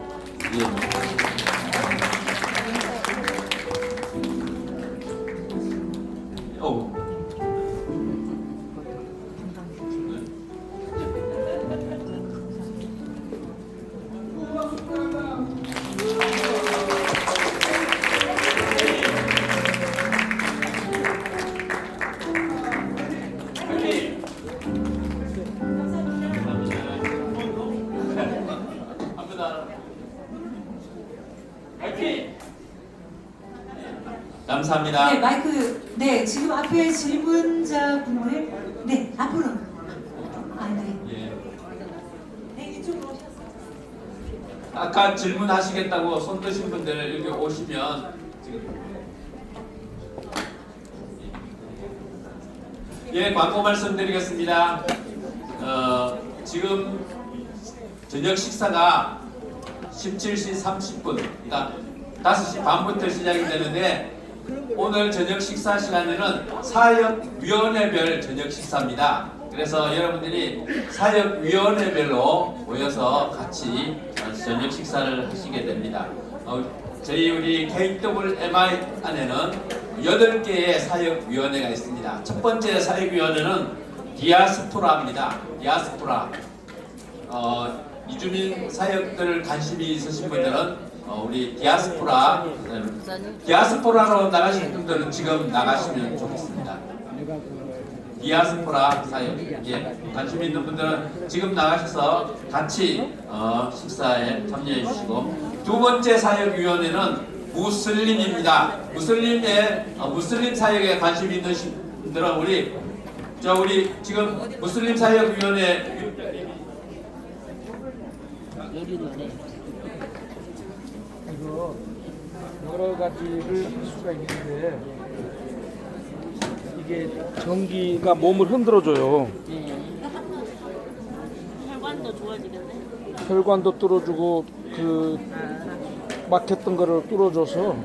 감사합니다. 네, 마이크. 네, 지금 앞에 질문자분들. 네, 앞으로. 아, 네. 예. 네, 이쪽으로 오셨어요. 아까 질문하시겠다고 손 드신 분들 여기 오시면 지금 예, 광고 말씀드리겠습니다. 지금 저녁 식사가 17시 30분, 그러니까 5시 반부터 시작이 되는데 오늘 저녁 식사 시간에는 사역위원회별 저녁 식사입니다. 그래서 여러분들이 사역위원회별로 모여서 같이 저녁 식사를 하시게 됩니다. 저희 우리 KWMI 안에는 8개의 사역위원회가 있습니다. 첫 번째 사역위원회는 디아스포라입니다. 디아스포라. 이주민 사역들 관심이 있으신 분들은 우리 디아스포라로 나가시는 분들은 지금 나가시면 좋겠습니다. 디아스포라 사역, 예, 관심 있는 분들은 지금 나가셔서 같이 식사에 참여해 주시고, 두 번째 사역위원회는 무슬림입니다. 무슬림 사역에 관심 있는 분들은 우리 지금 무슬림 사역위원회 이거 여러 가지를 할 수가 있는데 이게 전기가 몸을 흔들어줘요. 혈관도 좋아지겠네. 혈관도 뚫어주고 그 막혔던 거를 뚫어줘서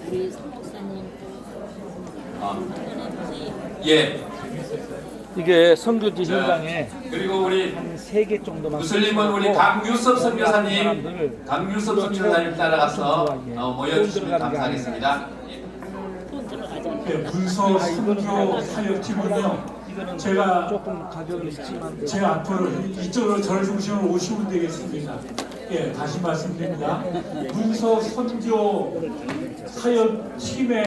우리 성목사님 예. 이게 선교지 현장에 그리고 우리 한 3개 정도만 무슬림은 우리 강유섭 선교사님 따라가서 모여주시면 감사하겠습니다. 네, 문서 선교 사역팀은요. 제가 조금 가격은 있지만 제 앞으로 이쪽으로 저를 중심으로 오시면 되겠습니다. 예, 다시 말씀드립니다. 문서 선교 사역팀의